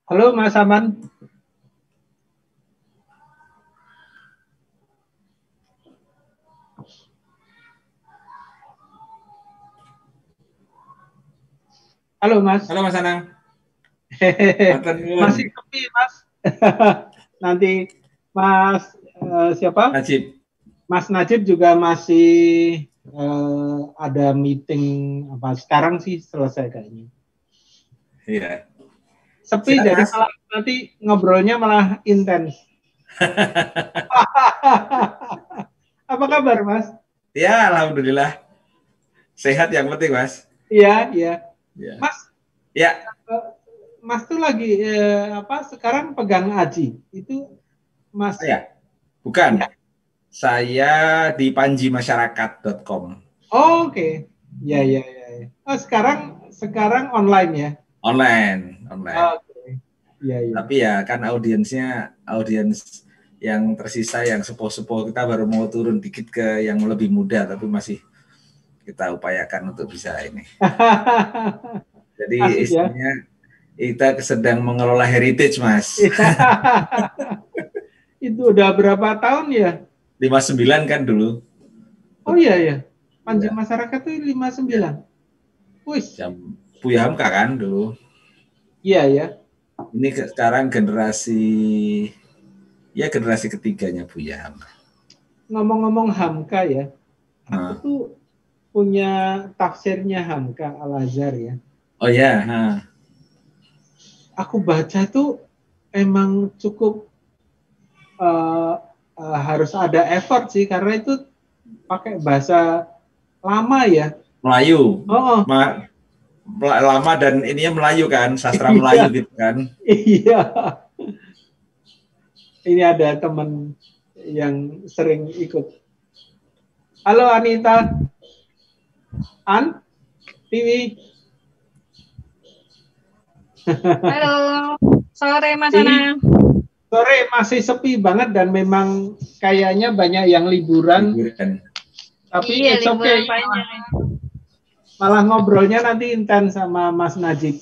Halo Mas Aman. Halo Mas. Halo Mas Anang. Masih sepi Mas. Nanti Mas siapa? Najib. Mas Najib juga masih ada meeting apa sekarang sih selesai kayaknya. Iya. Sepi Sehat jadi Mas. malah nanti ngobrolnya malah intens. Apa kabar Mas? Ya, alhamdulillah. Sehat yang penting, Mas. Iya, iya. Ya. Mas, Ya. Mas tuh lagi apa sekarang pegang AJI. Itu Mas Saya. Bukan. ya. Saya di panjimasyarakat.com. Oh, oke. Ya, ya, ya, ya. Oh, sekarang online ya. Online. Oke. Ya, ya. Tapi ya kan audiens yang tersisa yang sepuh-sepuh, kita baru mau turun dikit ke yang lebih muda, tapi masih kita upayakan untuk bisa ini. Jadi Asik ya. istilahnya kita sedang mengelola heritage, Mas. Itu udah berapa tahun ya? 59 kan dulu. Oh iya ya. Panji Ya, Masyarakat tuh ya. 59. Wih. Jam Buya Hamka kan dulu. Iya ya. Ini sekarang generasi ketiganya Buya Hamka. Ngomong-ngomong Hamka ya. Aku Nah. tuh punya tafsirnya Hamka Al-Azhar ya. Oh ya, nah. Aku baca tuh emang cukup harus ada effort sih karena itu pakai bahasa lama ya. Melayu. Oh, Lama dan ininya Melayu kan, sastra iya, Melayu gitu kan. iya. Ini ada teman yang sering ikut. Halo Anita, Tiwi. Halo, sore Mas Tiwi, Anang. sore masih sepi banget dan memang kayaknya banyak yang liburan. Tapi iya, it's okay. Malah ngobrolnya nanti intens sama Mas Najib.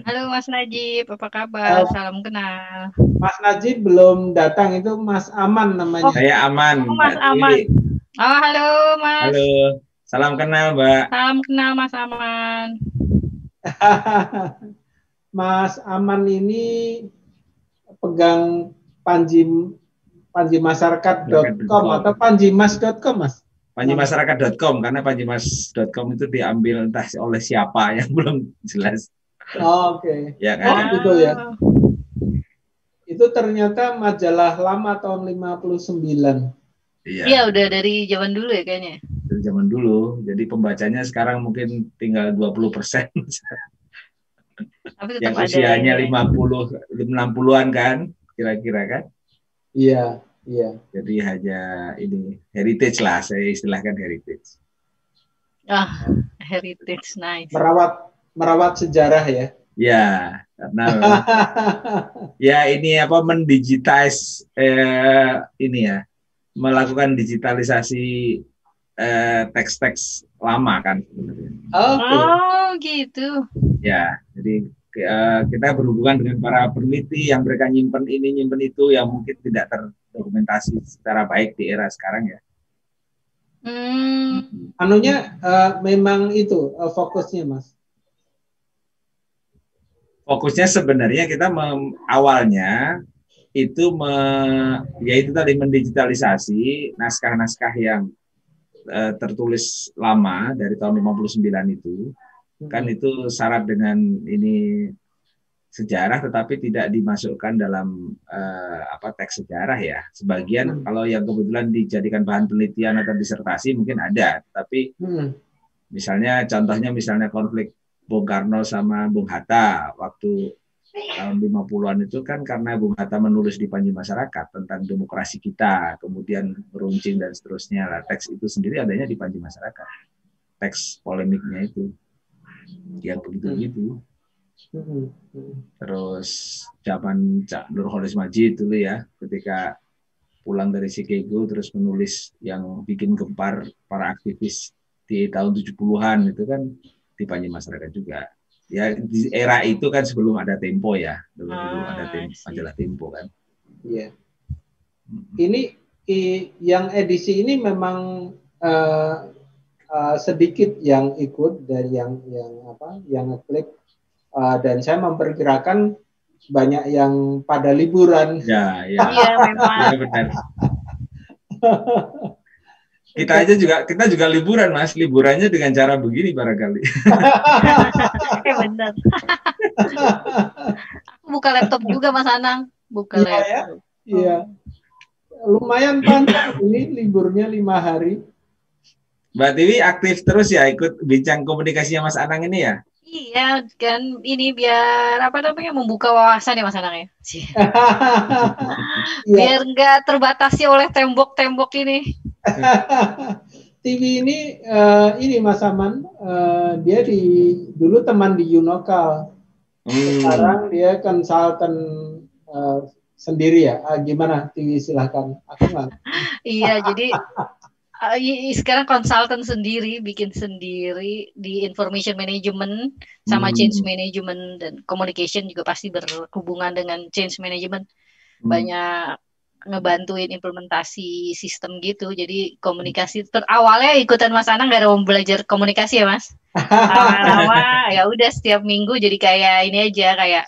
Halo Mas Najib, apa kabar? Salam kenal. Mas Najib belum datang, itu Mas Aman namanya. Oh, Saya Aman. oh, Mas Aman. Oh, halo Mas. Halo, salam kenal Mbak. Salam kenal Mas Aman. Mas Aman ini pegang panjimasyarakat.com atau panjimas.com Mas? Panjimasyarakat.com, karena panjimas.com itu diambil entah oleh siapa yang belum jelas. Oh, oke. Ya kan? Oh, gitu ya. Itu ternyata majalah lama tahun 59. Iya, udah dari zaman dulu ya kayaknya. Dari zaman dulu. Jadi pembacanya sekarang mungkin tinggal 20%. Tapi Yang tetap ada usianya ini. 60-an kan, kira-kira kan? Iya, iya. Jadi hanya ini heritage lah, saya istilahkan heritage. Heritage, nice. Merawat sejarah ya. Ya, karena ya ini apa mendigitize ini ya, melakukan digitalisasi teks-teks lama kan sebenarnya. Oh, gitu. Ya, jadi kita berhubungan dengan para peneliti yang mereka nyimpen ini, nyimpen itu, yang mungkin tidak terdokumentasi secara baik di era sekarang ya. Anunya memang itu fokusnya Mas. Fokusnya sebenarnya kita awalnya itu yaitu tadi mendigitalisasi naskah-naskah yang tertulis lama dari tahun 59 itu. Kan itu syarat dengan ini sejarah, tetapi tidak dimasukkan dalam teks sejarah ya. Sebagian kalau yang kebetulan dijadikan bahan penelitian atau disertasi mungkin ada, tapi misalnya contohnya konflik Bung Karno sama Bung Hatta waktu tahun 50-an itu kan karena Bung Hatta menulis di Panji Masyarakat tentang demokrasi kita, kemudian meruncing dan seterusnya. Lah, teks itu sendiri adanya di Panji Masyarakat. Teks polemiknya itu yang begitu-begitu. Terus zaman Cak Nurholis Majid dulu ya, ketika pulang dari Chicago terus menulis yang bikin gempar para aktivis di tahun 70-an itu kan di Panji Masyarakat juga. Ya di era itu kan sebelum ada Tempo ya, dulu ada I see. majalah Tempo kan. Iya. Ini yang edisi ini memang sedikit yang ikut dari yang ngeklik, dan saya memperkirakan banyak yang pada liburan. Ya, Iya, memang. ya benar. Kita juga liburan, Mas. Liburannya dengan cara begini barangkali. Benar. Aku buka laptop juga, Mas Anang. Buka Iya, laptop. ya? Iya. Lumayan panjang ini liburnya 5 hari. Mbak Tiwi aktif terus ya ikut bincang komunikasinya Mas Anang ini ya? Iya, kan ini biar membuka wawasan ya Mas Anang ya. Biar nggak terbatasi oleh tembok-tembok ini. TV ini Mas Aman, dia dulu teman di Unokal. Sekarang dia konsultan sendiri ya. Gimana TV, silahkan. Aku nggak. Iya, jadi sekarang konsultan sendiri, bikin sendiri di information management sama change management, dan communication juga pasti berhubungan dengan change management. Banyak ngebantuin implementasi sistem gitu. Jadi komunikasi awalnya ikutan Mas Anang gak ada mau belajar komunikasi ya Mas. Lama-lama ya udah setiap minggu jadi kayak ini aja, kayak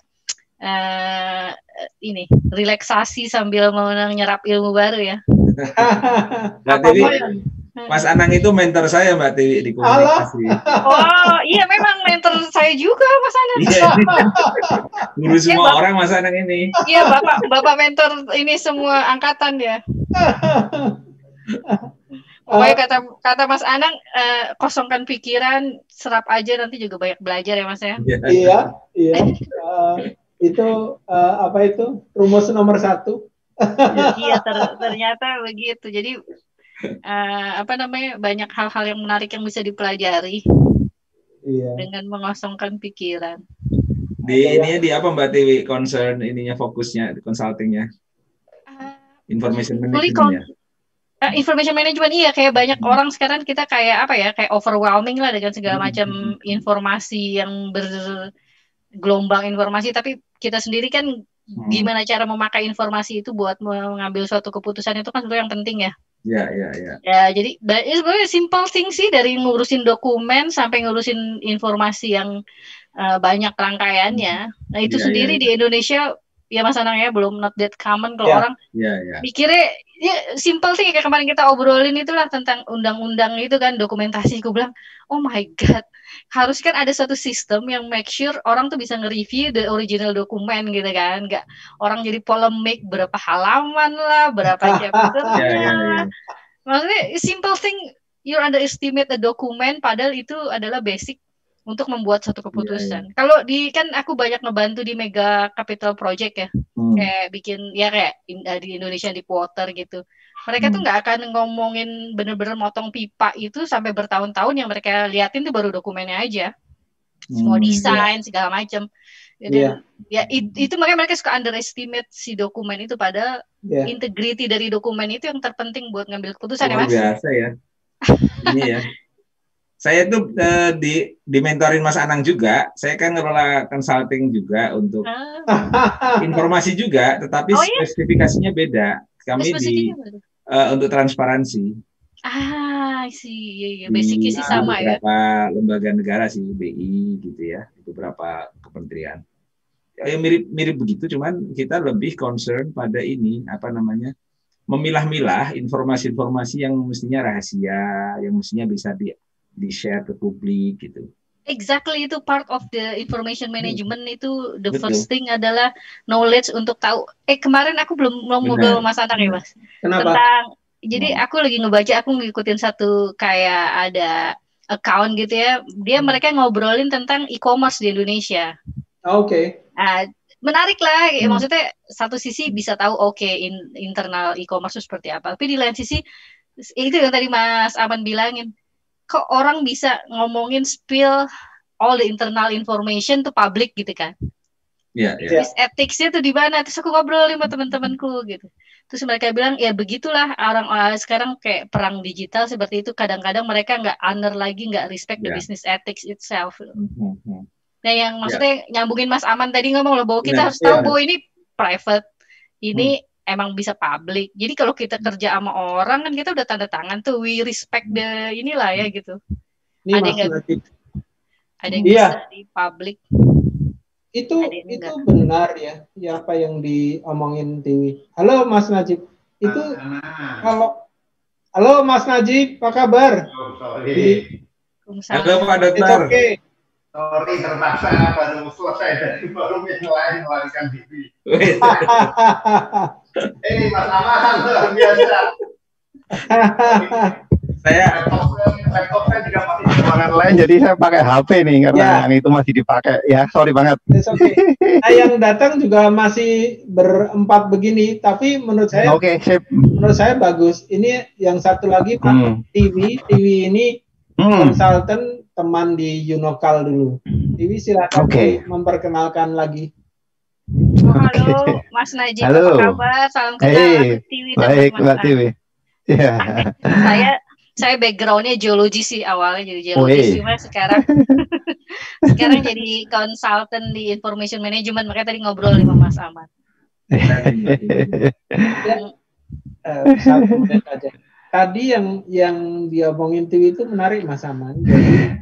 ini relaksasi sambil menyerap ilmu baru ya. Mbak Tiwi, Mas Anang itu mentor saya Mbak Tiwi di komunikasi. Oh iya, memang mentor saya juga Mas Anang. Iya. Guru semua orang Mas Anang ini. Iya, Bapak mentor ini semua angkatan ya. Pokoknya kata Mas Anang, kosongkan pikiran, serap aja, nanti juga banyak belajar ya Mas ya. Iya. Itu rumus nomor 1. Iya, ternyata begitu. Jadi banyak hal-hal yang menarik yang bisa dipelajari dengan mengosongkan pikiran. Di apa Mbak Tiwi concern ininya, fokusnya consultingnya? Information management ya. Information management, iya, kayak banyak orang sekarang kita kayak kayak overwhelming lah dengan segala macam informasi yang bergelombang informasi, tapi kita sendiri kan gimana cara memakai informasi itu buat mengambil suatu keputusan itu kan sebenarnya yang penting ya. Ya. Ya, jadi sebenarnya simple thing sih, dari ngurusin dokumen sampai ngurusin informasi yang banyak rangkaiannya. Nah, itu sendiri di Indonesia ya Mas Anang ya, belum not that common kalau orang mikirnya ya simple thing, kayak kemarin kita obrolin itulah tentang undang-undang itu kan, dokumentasi. Gue bilang, oh my god, harus kan ada suatu sistem yang make sure orang tuh bisa nge-review the original dokumen gitu kan, nggak orang jadi polemik berapa halaman lah, berapa chapternya lah. Maksudnya simple thing, you underestimate a document, padahal itu adalah basic untuk membuat satu keputusan. Kalau kan aku banyak ngebantu di Mega Capital Project ya, kayak bikin ya kayak di Indonesia di Water gitu. Mereka tuh nggak akan ngomongin bener-bener motong pipa itu sampai bertahun-tahun, yang mereka liatin tuh baru dokumennya aja, semua desain segala macam. Jadi itu makanya mereka suka underestimate si dokumen itu, padahal integrity dari dokumen itu yang terpenting buat ngambil keputusan. Luar biasa ya. Ini ya. Saya tuh di mentorin Mas Anang juga. Saya kan ngelola consulting juga untuk informasi juga, tetapi spesifikasinya beda. Kami untuk transparansi. Sih, basicnya sih sama ya. Beberapa lembaga negara sih, BI gitu ya, beberapa kementerian. Ya mirip begitu, cuman kita lebih concern pada ini memilah-milah informasi-informasi yang mestinya rahasia, yang mestinya bisa di-share ke publik gitu. Exactly, itu part of the information management. Itu the first thing adalah knowledge untuk tahu. Kemarin aku belum ngobrol Mas Anang ya Mas. Kenapa? Jadi aku lagi ngebaca, aku ngikutin satu kayak ada account gitu ya. Mereka ngobrolin tentang e-commerce di Indonesia. Oke. Menarik lah, maksudnya satu sisi bisa tahu internal e-commerce itu seperti apa. Tapi di lain sisi, itu yang tadi Mas Aman bilangin, kok orang bisa ngomongin spill all the internal information to public gitu kan. Terus ethics-nya tuh di mana? Terus aku ngobrol sama teman-temanku gitu. Terus mereka bilang, ya begitulah orang sekarang kayak perang digital seperti itu. Kadang-kadang mereka nggak honor lagi, nggak respect the business ethics itself. Nah, yang maksudnya nyambungin Mas Aman tadi ngomong loh bahwa kita harus tahu bahwa ini private, ini emang bisa public. Jadi kalau kita kerja sama orang kan kita udah tanda tangan tuh, we respect the inilah ya gitu. Ini ada Mas yang Najib. Ada yang bisa di public. Itu benar ya, apa yang diomongin Tiwi. Halo Mas Najib. Itu halo Mas Najib, apa kabar? Halo Pak Dokter. Sorry, terpaksa baru selesai dari forum yang lain melarikan diri. Mas Aman, luar biasa. Laptop saya juga masih di ruangan lain, jadi saya pakai HP nih karena yang itu masih dipakai. Ya, sorry banget. Nah, yang datang juga masih berempat begini, tapi menurut saya, menurut saya bagus. Ini yang satu lagi Pak Tiwi ini konsultan teman di Unokal dulu. Tiwi silakan memperkenalkan lagi. Halo Mas Najib, apa kabar? Salam kenal Tiwi dan baik Mbak Tiwi. Ya. Saya backgroundnya geologi sih awalnya, jadi geologi cuma sekarang jadi konsultan di information management, makanya tadi ngobrol sama Mas Aman. Satu menit aja. Tadi yang dia omongin Tiwi itu menarik Mas Aman. Jadi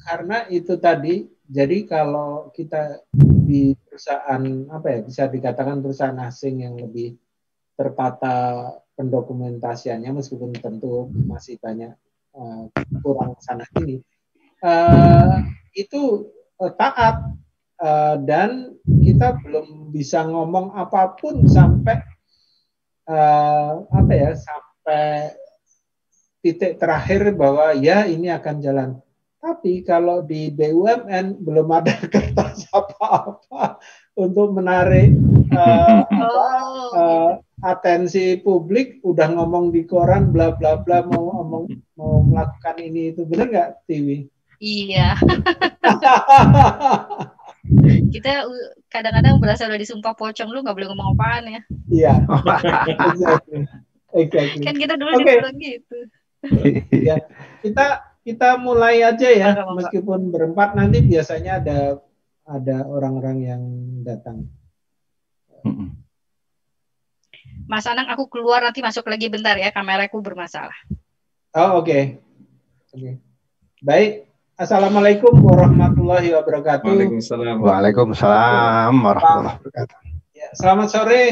karena itu tadi, jadi kalau kita di perusahaan bisa dikatakan perusahaan asing yang lebih tertata pendokumentasiannya, meskipun tentu masih banyak kurang sana sini, itu taat dan kita belum bisa ngomong apapun sampai sampai titik terakhir bahwa ya ini akan jalan. Tapi kalau di BUMN belum ada kertas apa-apa untuk menarik atensi publik, udah ngomong di koran bla bla bla mau melakukan ini itu, benar nggak Tiwi? Iya. Kita kadang-kadang berasa udah disumpah pocong, lu nggak boleh ngomong apaan ya. Iya. Exactly. Kan kita dulu dibilang gitu. Ya, kita mulai aja ya, meskipun berempat, nanti biasanya ada orang-orang yang datang. Mas Anang, aku keluar nanti masuk lagi bentar ya, kameraku bermasalah. Oh, oke. Baik. Assalamualaikum warahmatullahi wabarakatuh. Waalaikumsalam warahmatullahi wabarakatuh. Ya, selamat sore.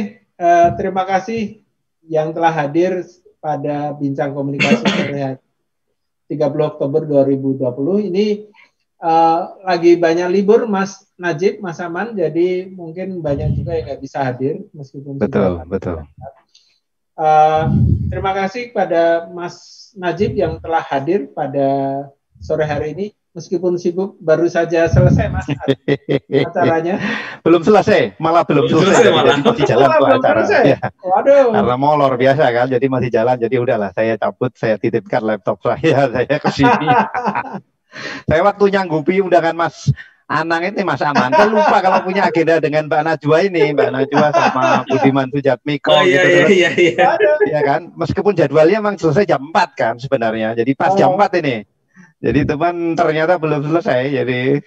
Terima kasih yang telah hadir pada Bincang Komunikasi sore 30 Oktober 2020. Ini lagi banyak libur Mas Najib, Mas Aman, jadi mungkin banyak juga yang nggak bisa hadir meskipun betul. Terima kasih pada Mas Najib yang telah hadir pada sore hari ini, meskipun sibuk. Baru saja selesai Mas acaranya. Belum selesai, malah belum selesai. Jadi masih jalan acara. Ya. Waduh. Karena molor biasa kan, jadi masih jalan. Jadi udahlah, saya cabut, saya titipkan laptop saya ke sini. Saya waktu nyanggupi undangan Mas Anang ini, Mas Aman, saya lupa kalau punya agenda dengan Mbak Najwa ini, Mbak Najwa sama Budiman Sujatmiko. Iya. Ya kan, meskipun jadwalnya memang selesai jam 4 kan sebenarnya, jadi pas jam 4 ini. Jadi teman ternyata belum selesai, jadi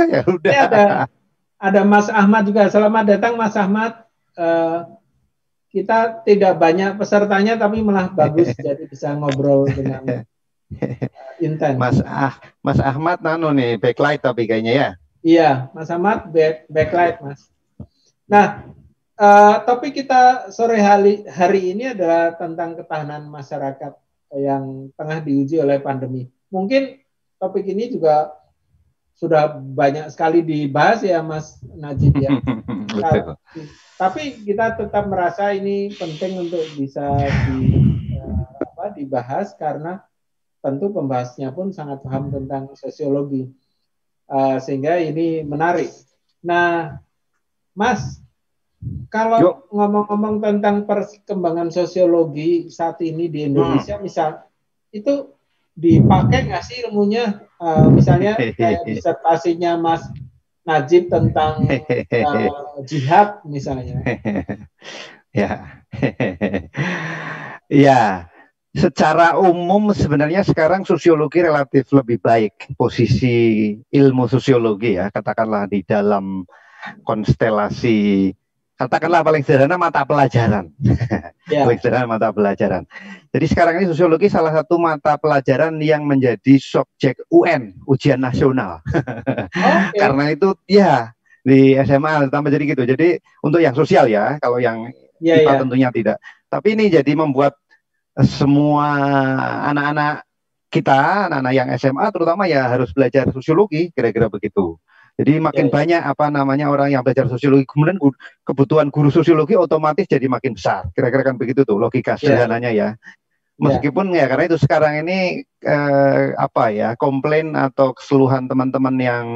ya udah. Ada Mas Ahmad juga. Selamat datang Mas Ahmad. Kita tidak banyak pesertanya, tapi malah bagus, jadi bisa ngobrol dengan intens. Mas Ahmad nih backlight tapi kayaknya ya. Iya, Mas Ahmad backlight Mas. Nah, topik kita sore hari ini adalah tentang ketahanan masyarakat yang tengah diuji oleh pandemi. Mungkin topik ini juga sudah banyak sekali dibahas ya Mas Najib ya. Tapi kita tetap merasa ini penting untuk bisa dibahas karena tentu pembahasnya pun sangat paham tentang sosiologi, sehingga ini menarik. Nah, Mas, kalau ngomong-ngomong tentang perkembangan sosiologi saat ini di Indonesia, misal itu dipakai nggak sih ilmunya? Misalnya kayak disertasinya Mas Najib tentang jihad misalnya. Ya. secara umum sebenarnya sekarang sosiologi relatif lebih baik posisi ilmu sosiologi ya, katakanlah di dalam konstelasi, katakanlah paling sederhana mata pelajaran. Paling sederhana mata pelajaran. Jadi sekarang ini sosiologi salah satu mata pelajaran yang menjadi subjek UN, ujian nasional. Karena itu ya di SMA tambah jadi gitu. Jadi untuk yang sosial ya, kalau yang IPA tentunya tidak. Tapi ini jadi membuat semua anak-anak kita, anak-anak yang SMA terutama ya harus belajar sosiologi, kira-kira begitu. Jadi makin banyak orang yang belajar sosiologi, kemudian kebutuhan guru sosiologi otomatis jadi makin besar. Kira-kira kan begitu tuh logika sederhananya ya. Meskipun ya karena itu sekarang ini komplain atau keluhan teman-teman yang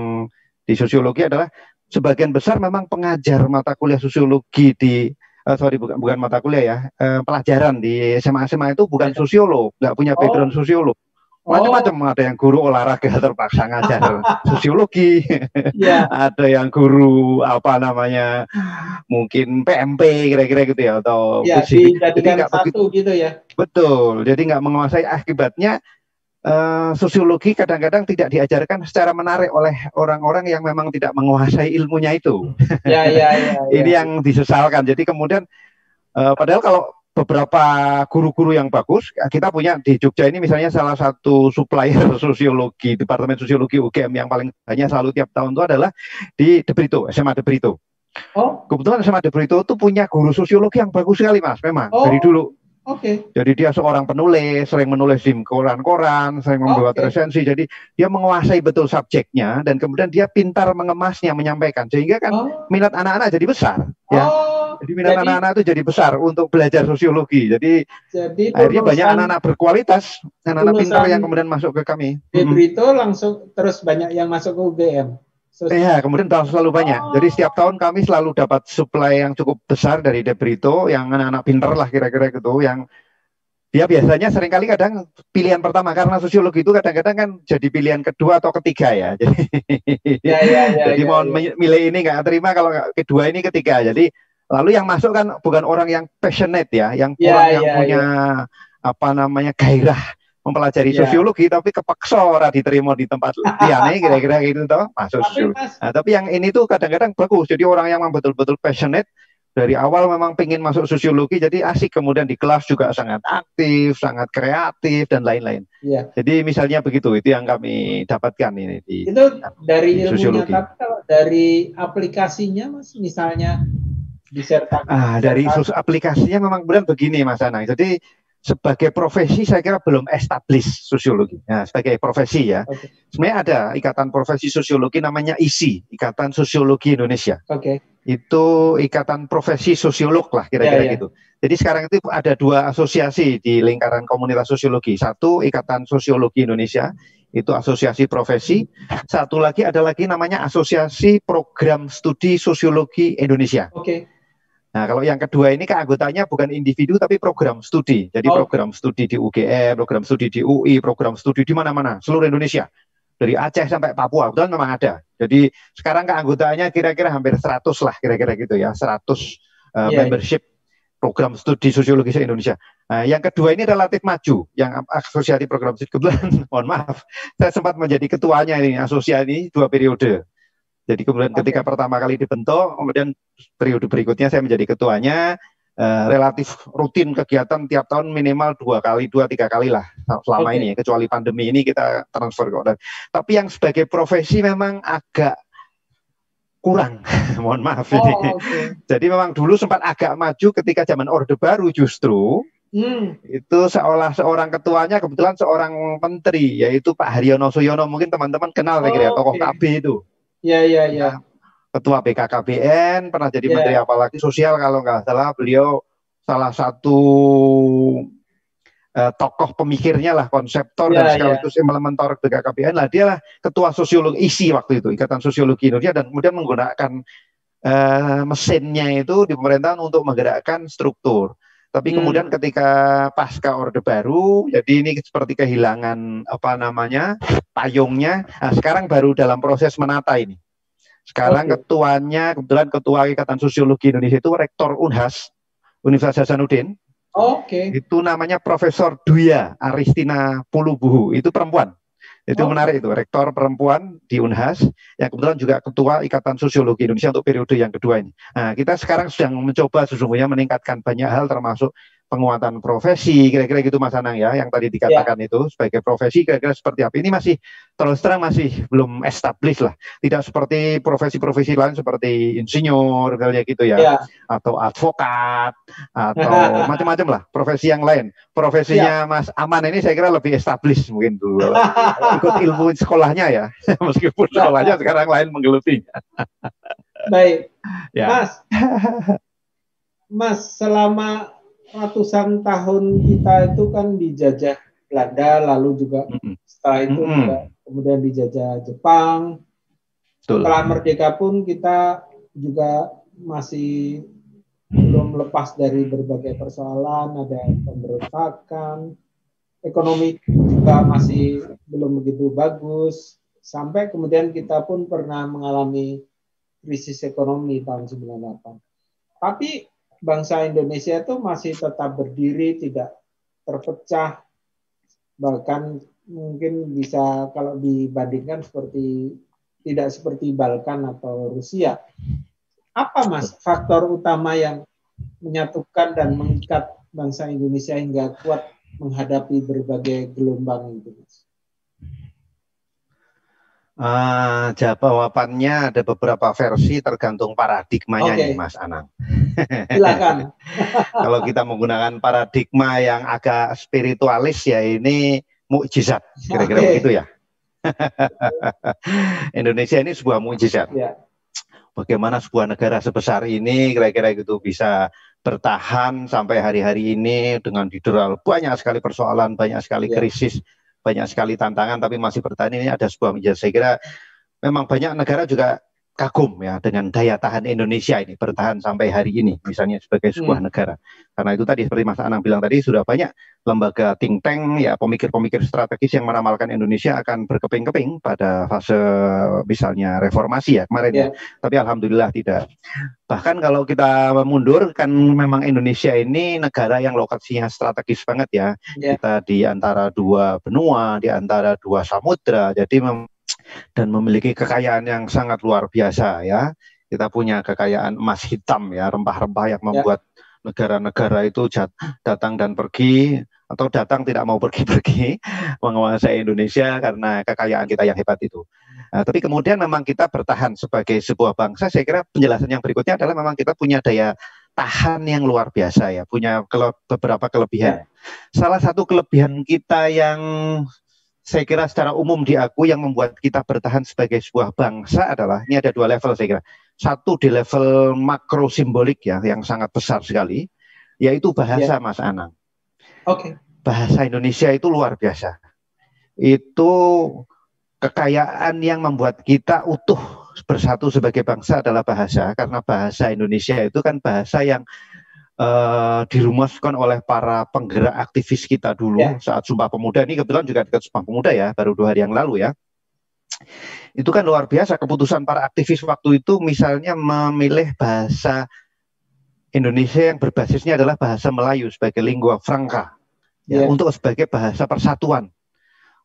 di sosiologi adalah sebagian besar memang pengajar mata kuliah sosiologi di bukan mata kuliah ya, pelajaran di SMA itu bukan sosiolog, nggak punya background sosiolog. Macam-macam, ada yang guru olahraga terpaksa ngajar sosiologi, ada yang guru mungkin PMP kira-kira gitu ya, atau jadi nggak satu gitu ya. Betul, jadi nggak menguasai, akibatnya sosiologi kadang-kadang tidak diajarkan secara menarik oleh orang-orang yang memang tidak menguasai ilmunya itu. Ini yang disesalkan. Jadi kemudian padahal kalau beberapa guru-guru yang bagus, kita punya di Jogja ini misalnya salah satu supplier sosiologi, Departemen Sosiologi UGM yang paling banyak selalu tiap tahun itu adalah di De Brito, SMA De Brito. Kebetulan SMA De Brito itu punya guru sosiologi yang bagus sekali Mas, memang dari dulu. Jadi dia seorang penulis, sering menulis di koran-koran, sering membuat resensi. Jadi dia menguasai betul subjeknya dan kemudian dia pintar mengemasnya, menyampaikan, sehingga kan minat anak-anak jadi besar. Jadi minat anak-anak itu jadi besar untuk belajar sosiologi. Jadi akhirnya banyak anak-anak berkualitas, anak-anak pintar yang kemudian masuk ke kami. De Brito langsung terus banyak yang masuk ke UGM. Kemudian selalu banyak. Jadi setiap tahun kami selalu dapat supply yang cukup besar dari De Brito, yang anak-anak pintar lah kira-kira gitu, yang dia biasanya seringkali kadang pilihan pertama, karena sosiologi itu kadang-kadang kan jadi pilihan kedua atau ketiga ya. Jadi mau milih ini nggak terima, kalau kedua ini ketiga. Jadi lalu yang masuk kan bukan orang yang passionate ya, yang punya gairah mempelajari sosiologi, tapi kepaksa ora diterima di tempat liane kira-kira gitu toh, masuk sosiologi. Tapi yang ini tuh kadang-kadang bagus. Jadi orang yang memang betul-betul passionate dari awal memang pengen masuk sosiologi, jadi asik, kemudian di kelas juga sangat aktif, sangat kreatif dan lain-lain. Jadi misalnya begitu, itu yang kami dapatkan ini di itu dari ilmunya, sosiologi. tapi kalau dari aplikasinya Mas, misalnya disertasi. Dari aplikasinya memang benar begini Mas Anang. Jadi sebagai profesi saya kira belum established sosiologi. Nah, sebagai profesi ya. Sebenarnya ada ikatan profesi sosiologi namanya ISI, Ikatan Sosiologi Indonesia. Itu ikatan profesi sosiolog lah kira-kira gitu. Jadi sekarang itu ada dua asosiasi di lingkaran komunitas sosiologi. Satu Ikatan Sosiologi Indonesia, itu asosiasi profesi. Satu lagi ada lagi namanya Asosiasi Program Studi Sosiologi Indonesia. Nah, kalau yang kedua ini keanggotanya bukan individu tapi program studi. Jadi program studi di UGM, program studi di UI, program studi di mana-mana, seluruh Indonesia. Dari Aceh sampai Papua, betul memang ada. Jadi sekarang keanggotaannya kira-kira hampir 100 lah, kira-kira gitu ya, 100 membership program studi sosiologi se-Indonesia. Nah, yang kedua ini relatif maju, yang asosiasi program studi. Kebetulan, mohon maaf, saya sempat menjadi ketuanya ini, asosiasi ini 2 periode. Jadi kemudian ketika pertama kali dibentuk, kemudian periode berikutnya saya menjadi ketuanya, relatif rutin kegiatan tiap tahun minimal 2-3 kali lah selama ini, kecuali pandemi ini kita transfer ke online. Tapi yang sebagai profesi memang agak kurang, mohon maaf ini. Jadi memang dulu sempat agak maju ketika zaman Orde Baru justru. Itu seolah seorang ketuanya kebetulan seorang menteri, yaitu Pak Haryono Suyono, mungkin teman-teman kenal saya kira, tokoh KB itu. Ketua BKKBN, pernah jadi menteri apalagi sosial kalau nggak salah. Beliau salah satu tokoh pemikirnya lah, konseptor dan sekaligus implementator BKKBN lah. Dia lah ketua sosiologi ISI waktu itu, Ikatan Sosiologi Indonesia, dan kemudian menggunakan mesinnya itu di pemerintahan untuk menggerakkan struktur. Tapi kemudian ketika pasca Orde Baru, jadi ini seperti kehilangan payungnya. Nah, sekarang baru dalam proses menata ini. Sekarang ketuanya, kebetulan ketua Ikatan Sosiologi Indonesia itu Rektor Unhas, Universitas Hasanuddin. Oke. Itu namanya Profesor Duya Aristina Pulubuhu, itu perempuan. Itu menarik, itu rektor perempuan di Unhas yang kebetulan juga ketua Ikatan Sosiologi Indonesia untuk periode yang kedua ini. Nah, kita sekarang sedang mencoba sesungguhnya meningkatkan banyak hal termasuk penguatan profesi, kira-kira gitu Mas Anang ya, yang tadi dikatakan itu sebagai profesi kira-kira seperti apa. Ini masih terus terang masih belum established lah. Tidak seperti profesi-profesi lain seperti insinyur kayak gitu ya, atau advokat atau macam-macam lah profesi yang lain. Profesinya Mas Aman ini saya kira lebih established mungkin dulu. Ikut ilmu sekolahnya ya, meskipun sekolahnya sekarang lain menggelutinya. Baik, Mas, selama ratusan tahun kita itu kan dijajah Belanda, lalu juga setelah itu juga kemudian dijajah Jepang. Setelah merdeka pun kita juga masih belum lepas dari berbagai persoalan, ada pemberontakan, ekonomi juga masih belum begitu bagus, sampai kemudian kita pun pernah mengalami krisis ekonomi tahun 98. Tapi bangsa Indonesia itu masih tetap berdiri, tidak terpecah, bahkan mungkin bisa kalau dibandingkan tidak seperti Balkan atau Rusia. Apa Mas faktor utama yang menyatukan dan mengikat bangsa Indonesia hingga kuat menghadapi berbagai gelombang itu, Mas? Jawabannya ada beberapa versi tergantung paradigmanya nih Mas Anang. Silakan. Kalau kita menggunakan paradigma yang agak spiritualis ya ini mukjizat, kira-kira begitu ya. Indonesia ini sebuah mukjizat. Bagaimana sebuah negara sebesar ini kira-kira gitu bisa bertahan sampai hari-hari ini dengan didera banyak sekali persoalan, banyak sekali krisis, banyak sekali tantangan, tapi masih bertahan. Ini ada sebuah mukjizat. Saya kira memang banyak negara juga kagum ya dengan daya tahan Indonesia ini bertahan sampai hari ini, misalnya sebagai sebuah negara. Karena itu tadi seperti Mas Anang bilang tadi sudah banyak lembaga think tank ya, pemikir-pemikir strategis yang meramalkan Indonesia akan berkeping-keping pada fase misalnya reformasi ya kemarin ya. Tapi alhamdulillah tidak. Bahkan kalau kita mundur kan memang Indonesia ini negara yang lokasinya strategis banget ya. Kita di antara dua benua, di antara dua samudra. Jadi dan memiliki kekayaan yang sangat luar biasa ya. Kita punya kekayaan emas hitam ya, rempah-rempah yang membuat negara-negara itu datang dan pergi, atau datang tidak mau pergi-pergi menguasai Indonesia karena kekayaan kita yang hebat itu. Nah, tapi kemudian memang kita bertahan sebagai sebuah bangsa. Saya kira penjelasan yang berikutnya adalah memang kita punya daya tahan yang luar biasa ya, punya beberapa kelebihan. Salah satu kelebihan kita yang saya kira secara umum diakui yang membuat kita bertahan sebagai sebuah bangsa adalah, ini ada dua level saya kira. Satu di level makro simbolik ya, yang sangat besar sekali, yaitu bahasa Mas Anang. Bahasa Indonesia itu luar biasa. Itu kekayaan yang membuat kita utuh bersatu sebagai bangsa adalah bahasa, karena bahasa Indonesia itu kan bahasa yang dirumuskan oleh para penggerak aktivis kita dulu saat Sumpah Pemuda. Ini kebetulan juga dekat Sumpah Pemuda ya, baru 2 hari yang lalu ya. Itu kan luar biasa keputusan para aktivis waktu itu, misalnya memilih bahasa Indonesia yang berbasisnya adalah bahasa Melayu sebagai lingua franca ya, untuk sebagai bahasa persatuan.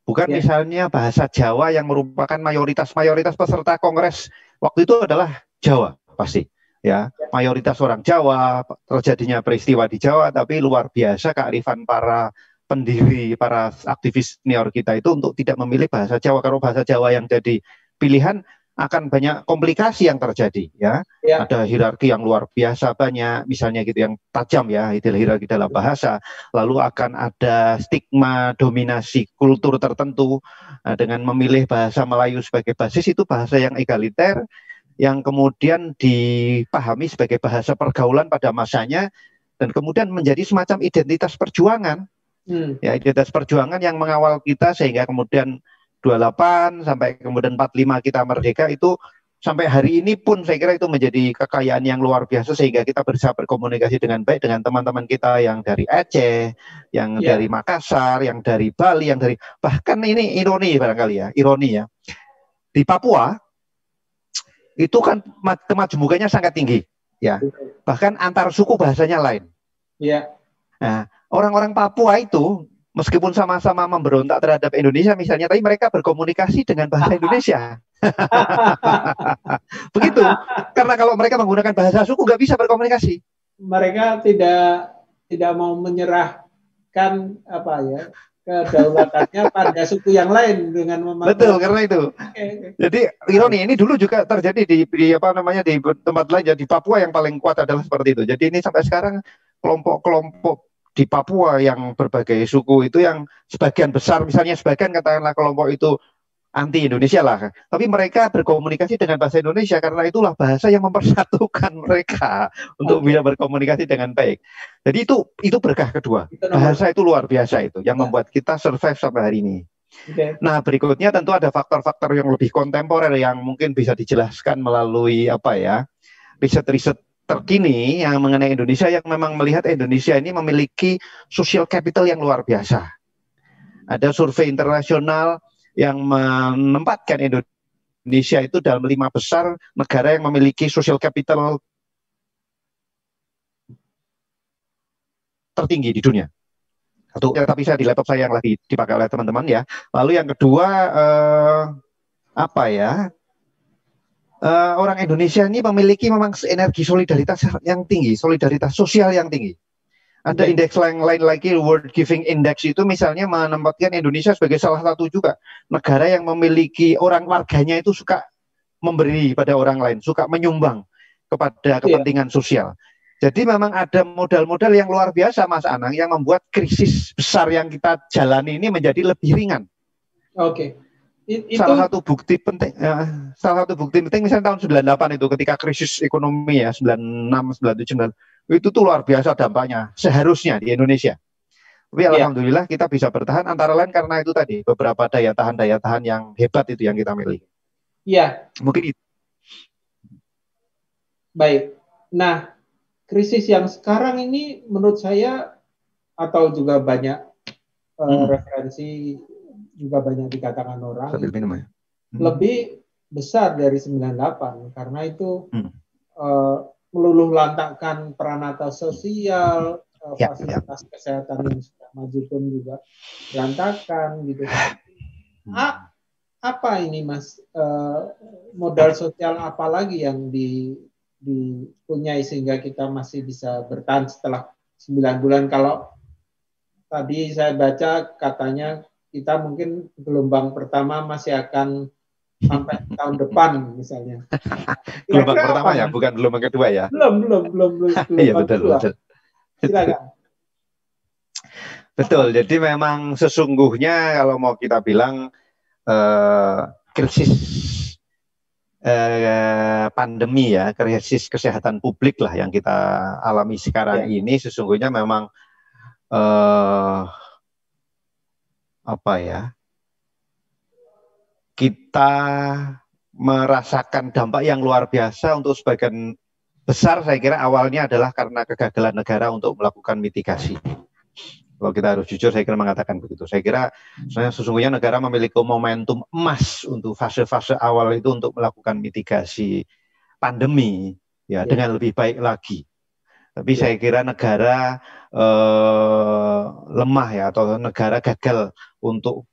Bukan misalnya bahasa Jawa yang merupakan mayoritas peserta kongres waktu itu adalah Jawa pasti. Ya, mayoritas orang Jawa, terjadinya peristiwa di Jawa, tapi luar biasa kearifan para pendiri, para aktivis senior kita itu untuk tidak memilih bahasa Jawa. Kalau bahasa Jawa yang jadi pilihan akan banyak komplikasi yang terjadi ya. Ada hierarki yang luar biasa banyak, misalnya gitu yang tajam ya, itu hierarki dalam bahasa. Lalu akan ada stigma dominasi kultur tertentu. Nah, dengan memilih bahasa Melayu sebagai basis, itu bahasa yang egaliter, yang kemudian dipahami sebagai bahasa pergaulan pada masanya, dan kemudian menjadi semacam identitas perjuangan. Ya, identitas perjuangan yang mengawal kita sehingga kemudian 28 sampai kemudian 45 kita merdeka, itu sampai hari ini pun saya kira itu menjadi kekayaan yang luar biasa, sehingga kita bisa berkomunikasi dengan baik dengan teman-teman kita yang dari Aceh, yang dari Makassar, yang dari Bali, yang dari, bahkan ini ironi barangkali ya, ironi ya, di Papua itu kan kemajemukannya sangat tinggi ya, bahkan antar suku bahasanya lain. Nah, orang-orang Papua itu meskipun sama-sama memberontak terhadap Indonesia misalnya, tapi mereka berkomunikasi dengan bahasa Indonesia. Begitu. Karena kalau mereka menggunakan bahasa suku nggak bisa berkomunikasi. Mereka tidak mau menyerahkan apa ya kedaulatannya pada suku yang lain dengan memakai. Betul, karena itu. Jadi ironi ini dulu juga terjadi di apa namanya di tempat lain, di Papua yang paling kuat adalah seperti itu. Jadi ini sampai sekarang kelompok-kelompok di Papua yang berbagai suku itu yang sebagian besar, misalnya sebagian katakanlah kelompok itu anti Indonesia lah, tapi mereka berkomunikasi dengan bahasa Indonesia karena itulah bahasa yang mempersatukan mereka untuk bisa berkomunikasi dengan baik. Jadi itu berkah kedua. Bahasa itu luar biasa itu yang membuat kita survive sampai hari ini. Nah, berikutnya tentu ada faktor-faktor yang lebih kontemporer yang mungkin bisa dijelaskan melalui apa ya, riset-riset terkini yang mengenai Indonesia yang memang melihat Indonesia ini memiliki social capital yang luar biasa. Ada survei internasional yang menempatkan Indonesia itu dalam 5 besar negara yang memiliki social capital tertinggi di dunia. Tapi saya di laptop saya yang lagi dipakai oleh teman-teman ya. Lalu yang kedua orang Indonesia ini memiliki memang energi solidaritas yang tinggi, solidaritas sosial yang tinggi. Ada indeks lain lagi, World Giving Index itu misalnya menempatkan Indonesia sebagai salah satu juga negara yang memiliki orang warganya itu suka memberi pada orang lain, suka menyumbang kepada kepentingan sosial. Jadi memang ada modal-modal yang luar biasa Mas Anang yang membuat krisis besar yang kita jalani ini menjadi lebih ringan. Salah satu bukti penting misalnya tahun 98 itu ketika krisis ekonomi ya 96, 97, itu tuh luar biasa dampaknya seharusnya di Indonesia. Tapi alhamdulillah kita bisa bertahan antara lain karena itu tadi beberapa daya tahan yang hebat itu yang kita miliki. Iya. Mungkin itu. Baik. Nah, krisis yang sekarang ini menurut saya atau juga banyak referensi juga banyak dikatakan orang lebih besar dari 98 karena itu meluluh lantakkan peranata sosial, fasilitas kesehatan yang sudah maju pun juga berantakan gitu. Apa ini Mas, modal sosial apa lagi yang dipunyai sehingga kita masih bisa bertahan setelah 9 bulan? Kalau tadi saya baca katanya kita mungkin gelombang pertama masih akan sampai tahun depan misalnya. Gelombang pertama ya, bukan gelombang kedua ya? Belum. Iya betul. Silakan. Betul. Jadi memang sesungguhnya kalau mau kita bilang krisis pandemi ya, krisis kesehatan publik lah yang kita alami sekarang ini sesungguhnya memang kita merasakan dampak yang luar biasa untuk sebagian besar. Saya kira awalnya adalah karena kegagalan negara untuk melakukan mitigasi. Kalau kita harus jujur, saya kira mengatakan begitu. Saya kira sesungguhnya negara memiliki momentum emas untuk fase-fase awal itu untuk melakukan mitigasi pandemi ya dengan lebih baik lagi. Tapi saya kira negara lemah ya, atau negara gagal untuk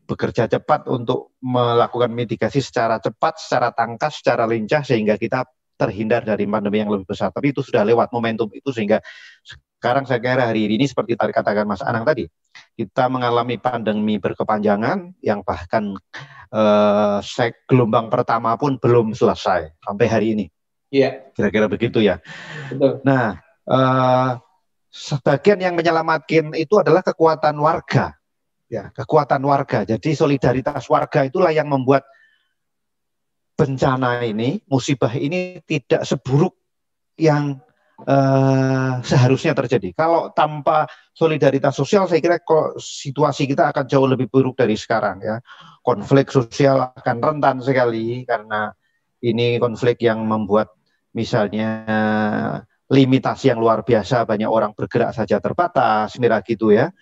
bekerja cepat untuk melakukan mitigasi secara cepat, secara tangkas, secara lincah sehingga kita terhindar dari pandemi yang lebih besar. Tapi itu sudah lewat momentum itu sehingga sekarang saya kira hari ini seperti tadi katakan Mas Anang tadi, kita mengalami pandemi berkepanjangan yang bahkan gelombang pertama pun belum selesai sampai hari ini. Iya. Kira-kira begitu ya. Betul. Nah, sebagian yang menyelamatkan itu adalah kekuatan warga. Ya, kekuatan warga. Jadi solidaritas warga itulah yang membuat bencana ini, musibah ini tidak seburuk yang seharusnya terjadi. Kalau tanpa solidaritas sosial, saya kira situasi kita akan jauh lebih buruk dari sekarang ya. Konflik sosial akan rentan sekali karena ini konflik yang membuat misalnya limitasi yang luar biasa, banyak orang bergerak saja terbatas, mira gitu ya.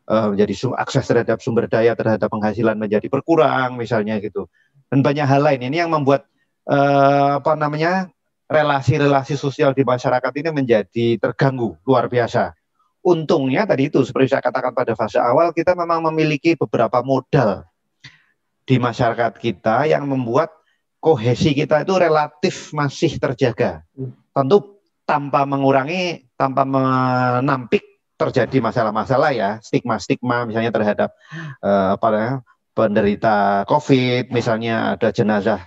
Jadi akses terhadap sumber daya, terhadap penghasilan menjadi berkurang misalnya gitu. Dan banyak hal lain ini yang membuat relasi-relasi sosial di masyarakat ini menjadi terganggu luar biasa untungnya tadi itu seperti saya katakan pada fase awal, kita memang memiliki beberapa modal di masyarakat kita yang membuat kohesi kita itu relatif masih terjaga. Tentu tanpa mengurangi, tanpa menampik terjadi masalah-masalah ya, stigma-stigma misalnya terhadap penderita COVID, misalnya ada jenazah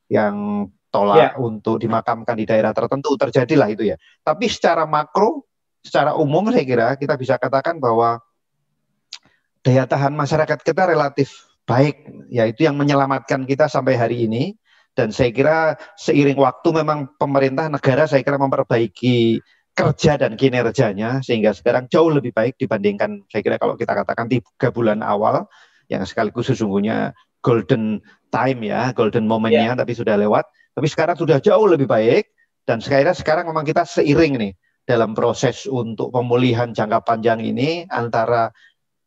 yang tolak untuk dimakamkan di daerah tertentu, terjadilah itu ya. Tapi secara makro, secara umum saya kira kita bisa katakan bahwa daya tahan masyarakat kita relatif baik, yaitu yang menyelamatkan kita sampai hari ini. Dan saya kira seiring waktu memang pemerintah negara saya kira memperbaiki kerja dan kinerjanya sehingga sekarang jauh lebih baik dibandingkan saya kira kalau kita katakan 3 bulan awal yang sekaligus sesungguhnya golden time ya, golden momennya tapi sudah lewat. Tapi sekarang sudah jauh lebih baik dan sekarang memang kita seiring nih dalam proses untuk pemulihan jangka panjang ini antara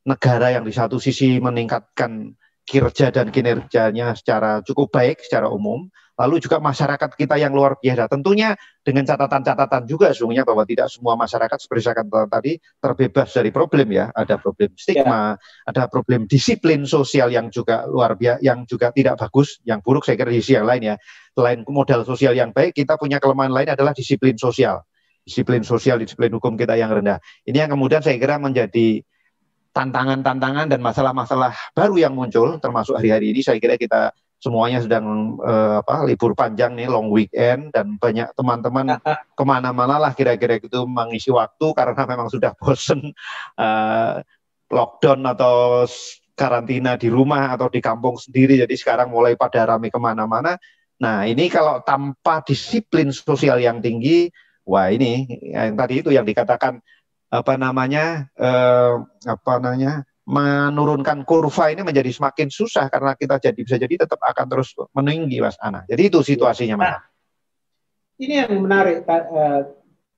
negara yang di satu sisi meningkatkan kinerja dan kinerjanya secara cukup baik secara umum, lalu juga masyarakat kita yang luar biasa. Tentunya dengan catatan-catatan juga sesungguhnya bahwa tidak semua masyarakat seperti saya katakan tadi terbebas dari problem ya. Ada problem stigma, ada problem disiplin sosial yang juga luar biasa, yang juga tidak bagus, yang buruk saya kira di sisi yang lain ya. Selain modal sosial yang baik, kita punya kelemahan lain adalah disiplin sosial. Disiplin sosial, disiplin hukum kita yang rendah. Ini yang kemudian saya kira menjadi tantangan-tantangan dan masalah-masalah baru yang muncul, termasuk hari-hari ini saya kira kita semuanya sedang libur panjang nih, long weekend, dan banyak teman-teman kemana-mana lah kira-kira itu mengisi waktu karena memang sudah bosen lockdown atau karantina di rumah atau di kampung sendiri, jadi sekarang mulai pada ramai kemana-mana. Nah ini kalau tanpa disiplin sosial yang tinggi, wah ini yang tadi itu yang dikatakan menurunkan kurva ini menjadi semakin susah karena kita bisa jadi tetap akan terus meninggi Mas Ana. Jadi itu situasinya Mas. Ini yang menarik.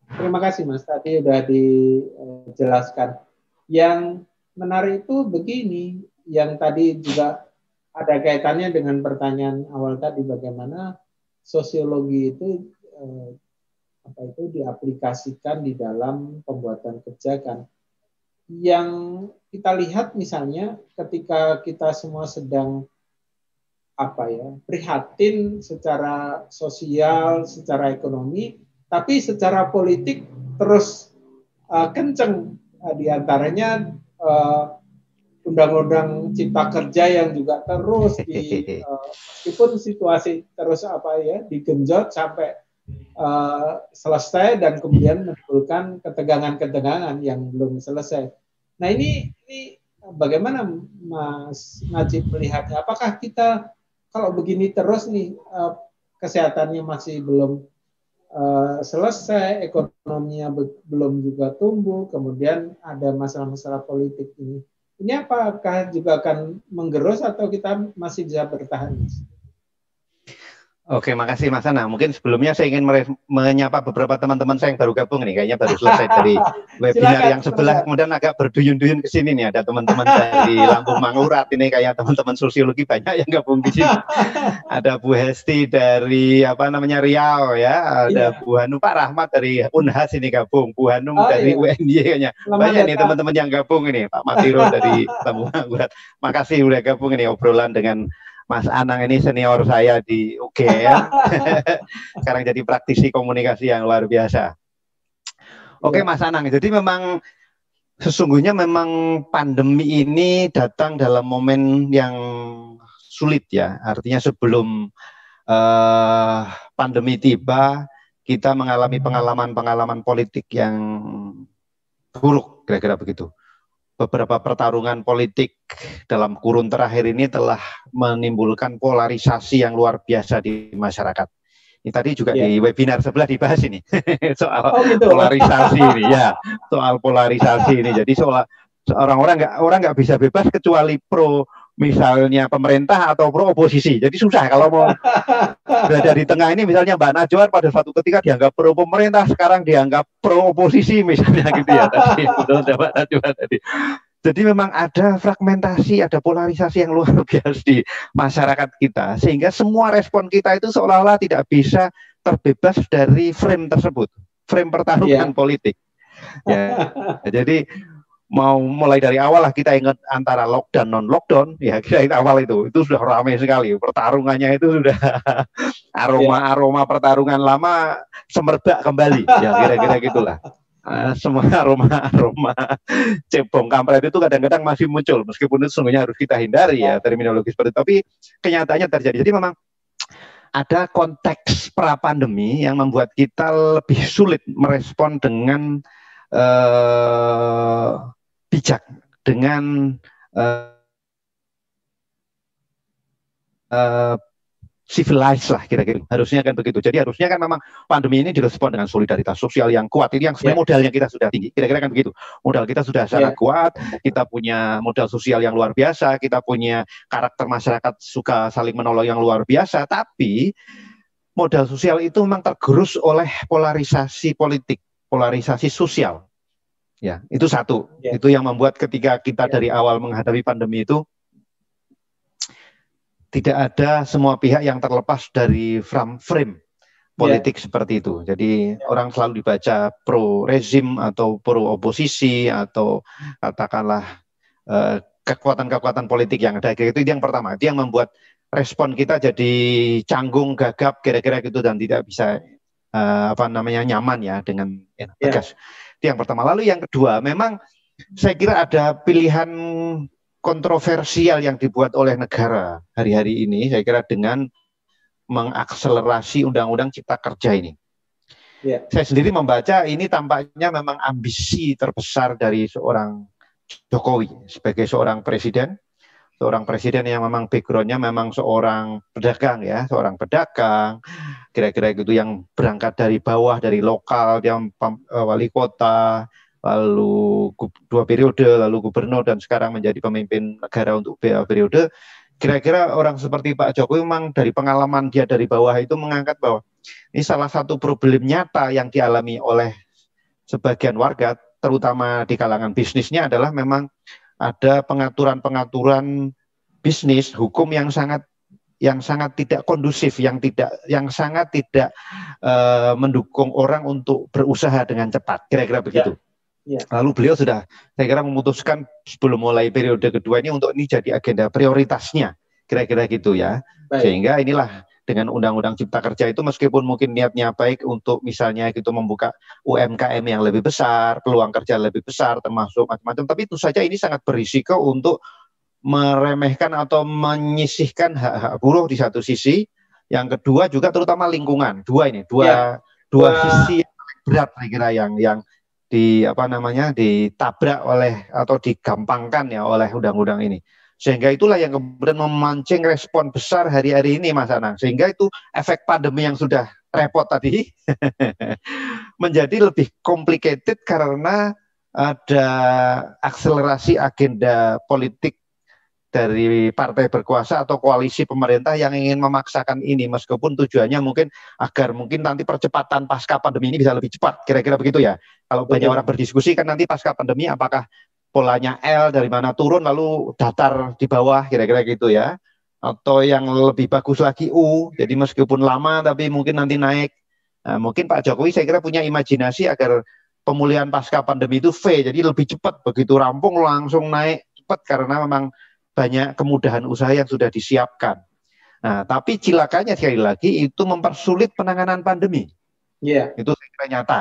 Terima kasih Mas, tadi sudah dijelaskan. Yang menarik itu begini, yang tadi juga ada kaitannya dengan pertanyaan awal tadi, bagaimana sosiologi itu diaplikasikan di dalam pembuatan kebijakan. Yang kita lihat misalnya ketika kita semua sedang prihatin secara sosial, secara ekonomi, tapi secara politik terus kenceng, diantaranya undang-undang cipta kerja yang juga terus meskipun situasi terus digenjot sampai selesai dan kemudian menimbulkan ketegangan-ketegangan yang belum selesai. Nah ini bagaimana Mas Najib melihatnya? Apakah kita kalau begini terus nih kesehatannya masih belum selesai, ekonominya belum juga tumbuh, kemudian ada masalah-masalah politik ini. Ini apakah juga akan menggerus atau kita masih bisa bertahan, Mas? Oke, makasih Mas Ana. Mungkin sebelumnya saya ingin menyapa beberapa teman-teman saya yang baru gabung nih. Kayaknya baru selesai dari webinar yang sebelah, kemudian agak berduyun-duyun ke sini nih. Ada teman-teman dari Lampung Mangurat ini, kayak teman-teman sosiologi banyak yang gabung di sini. Ada Bu Hesti dari Riau ya. Ada Bu Hanum, Pak Rahmat dari Unhas ini gabung. Bu Hanum dari UNY kayaknya. Banyak nih teman-teman yang gabung ini. Pak Matiro dari Lampung Mangurat. Makasih udah gabung ini obrolan dengan Mas Anang ini senior saya di UGM. Sekarang jadi praktisi komunikasi yang luar biasa. Oke Mas Anang, jadi memang sesungguhnya memang pandemi ini datang dalam momen yang sulit ya. Artinya sebelum pandemi tiba, kita mengalami pengalaman-pengalaman politik yang buruk, kira-kira begitu. Beberapa pertarungan politik dalam kurun terakhir ini telah menimbulkan polarisasi yang luar biasa di masyarakat. Ini tadi juga di webinar sebelah dibahas ini soal polarisasi ini ya, soal polarisasi ini. Jadi orang nggak bisa bebas kecuali pro misalnya pemerintah atau pro oposisi. Jadi susah kalau mau berada di tengah ini. Misalnya Mbak Najwa pada suatu ketika dianggap pro pemerintah, sekarang dianggap pro oposisi misalnya gitu ya. Tadi betul Mbak Najwa tadi. Jadi memang ada fragmentasi, ada polarisasi yang luar biasa di masyarakat kita, sehingga semua respon kita itu seolah-olah tidak bisa terbebas dari frame tersebut, frame pertarungan politik. Ya, jadi mau mulai dari awal lah kita ingat antara lockdown non lockdown ya, kita awal itu sudah ramai sekali pertarungannya, itu sudah aroma pertarungan lama semerbak kembali ya, kira-kira gitulah. Semua aroma cebong kampret itu kadang-kadang masih muncul, meskipun itu sungguhnya harus kita hindari ya terminologi seperti itu, tapi kenyataannya terjadi. Jadi memang ada konteks pra pandemi yang membuat kita lebih sulit merespon dengan bijak, dengan civilized lah kira-kira, harusnya kan begitu. Jadi harusnya kan memang pandemi ini direspon dengan solidaritas sosial yang kuat. Ini yang sebenarnya modalnya kita sudah tinggi, kira-kira kan begitu. Modal kita sudah sangat kuat, kita punya modal sosial yang luar biasa, kita punya karakter masyarakat suka saling menolong yang luar biasa, tapi modal sosial itu memang tergerus oleh polarisasi politik, polarisasi sosial. Ya, itu satu. Itu yang membuat ketika kita dari awal menghadapi pandemi itu tidak ada semua pihak yang terlepas dari frame politik seperti itu. Jadi orang selalu dibaca pro rezim atau pro oposisi atau katakanlah kekuatan-kekuatan politik yang ada. Itu yang pertama. Itu yang membuat respon kita jadi canggung, gagap, kira-kira gitu, dan tidak bisa nyaman ya dengan tegas. Itu yang pertama. Lalu yang kedua, memang saya kira ada pilihan kontroversial yang dibuat oleh negara hari-hari ini, saya kira dengan mengakselerasi undang-undang cipta kerja ini. Saya sendiri membaca ini tampaknya memang ambisi terbesar dari seorang Jokowi sebagai seorang presiden yang memang backgroundnya memang seorang pedagang ya, kira-kira gitu, yang berangkat dari bawah, dari lokal, dia wali kota, lalu 2 periode, lalu gubernur, dan sekarang menjadi pemimpin negara untuk periode. Kira-kira orang seperti Pak Jokowi memang dari pengalaman dia dari bawah itu mengangkat bahwa ini salah satu problem nyata yang dialami oleh sebagian warga, terutama di kalangan bisnisnya, adalah memang ada pengaturan-pengaturan bisnis hukum yang sangat tidak kondusif, yang sangat tidak mendukung orang untuk berusaha dengan cepat, kira-kira begitu. Lalu beliau sudah, saya kira, memutuskan sebelum mulai periode kedua ini untuk ini jadi agenda prioritasnya, kira-kira gitu ya. Sehingga inilah dengan undang-undang cipta kerja itu, meskipun mungkin niatnya baik untuk misalnya gitu membuka UMKM yang lebih besar, peluang kerja lebih besar, termasuk macam-macam, tapi itu saja ini sangat berisiko untuk meremehkan atau menyisihkan hak-hak buruh di satu sisi. Yang kedua juga terutama lingkungan. Dua sisi yang berat, saya kira, yang ditabrak oleh atau digampangkan ya oleh undang-undang ini. Sehingga itulah yang kemudian memancing respon besar hari-hari ini, Mas Anang. Sehingga itu efek pandemi yang sudah repot tadi menjadi lebih complicated karena ada akselerasi agenda politik dari partai berkuasa atau koalisi pemerintah yang ingin memaksakan ini, meskipun tujuannya mungkin agar mungkin nanti percepatan pasca pandemi ini bisa lebih cepat, kira-kira begitu ya. Kalau banyak orang berdiskusi kan nanti pasca pandemi apakah polanya L dari mana turun lalu datar di bawah, kira-kira gitu ya, atau yang lebih bagus lagi U, jadi meskipun lama tapi mungkin nanti naik. Nah, mungkin Pak Jokowi saya kira punya imajinasi agar pemulihan pasca pandemi itu V, jadi lebih cepat, begitu rampung langsung naik cepat, karena memang banyak kemudahan usaha yang sudah disiapkan. Nah, tapi cilakanya sekali lagi itu mempersulit penanganan pandemi. Itu saya kira nyata.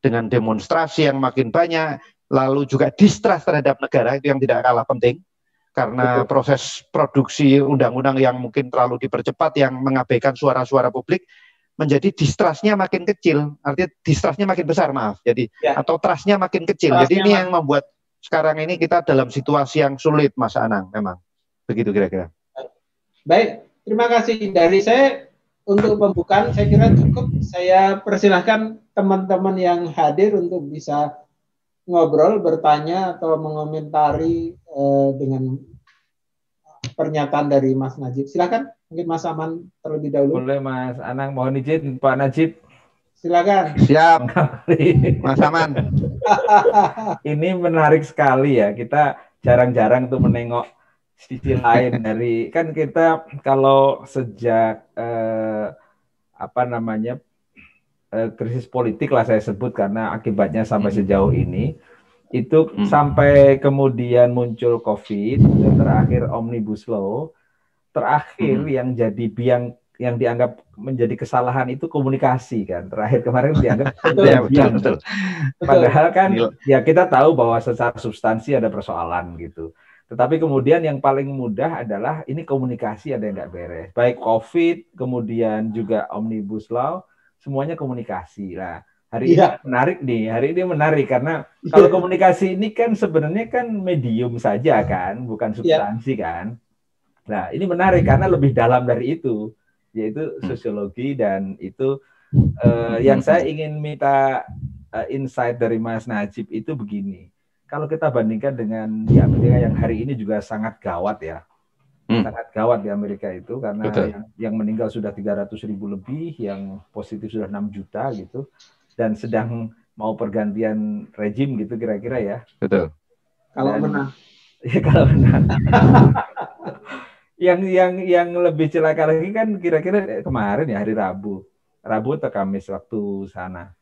Dengan demonstrasi yang makin banyak, lalu juga distrust terhadap negara, itu yang tidak kalah penting. Karena proses produksi undang-undang yang mungkin terlalu dipercepat, yang mengabaikan suara-suara publik, menjadi distrustnya makin kecil. Artinya distrustnya makin besar, maaf. Jadi atau trustnya makin kecil. Jadi ini yang membuat sekarang ini kita dalam situasi yang sulit, Mas Anang, memang. Begitu kira-kira. Baik, terima kasih. Dari saya untuk pembukaan saya kira cukup. Saya persilahkan teman-teman yang hadir untuk bisa ngobrol, bertanya, atau mengomentari dengan pernyataan dari Mas Najib. Silakan, mungkin Mas Aman terlebih dahulu. Boleh Mas Anang, mohon izin Pak Najib. Silakan. Siap, Mas Aman. Ini menarik sekali ya. Kita jarang-jarang tuh menengok sisi lain dari, kan kita kalau sejak krisis politik lah saya sebut karena akibatnya sampai sejauh ini itu sampai kemudian muncul COVID dan terakhir Omnibus Law, terakhir yang jadi yang dianggap menjadi kesalahan itu komunikasi kan. Terakhir kemarin dianggap betul. Padahal kan ya kita tahu bahwa secara substansi ada persoalan gitu. Tetapi kemudian yang paling mudah adalah ini komunikasi ada yang nggak beres. Baik COVID, kemudian juga Omnibus Law, semuanya komunikasi. Nah, hari ini menarik karena kalau komunikasi ini kan sebenarnya kan medium saja kan, bukan substansi kan. Nah, ini menarik karena lebih dalam dari itu, yaitu sosiologi dan itu yang saya ingin minta insight dari Mas Najib itu begini. Kalau kita bandingkan dengan di Amerika yang hari ini juga sangat gawat ya. Sangat gawat di Amerika itu karena yang meninggal sudah 300.000 lebih, yang positif sudah 6 juta gitu, dan sedang mau pergantian rejim gitu kira-kira ya. Betul. Kalau menang. Ya kalau menang. yang lebih celaka lagi kan kira-kira kemarin ya hari Rabu atau Kamis waktu sana.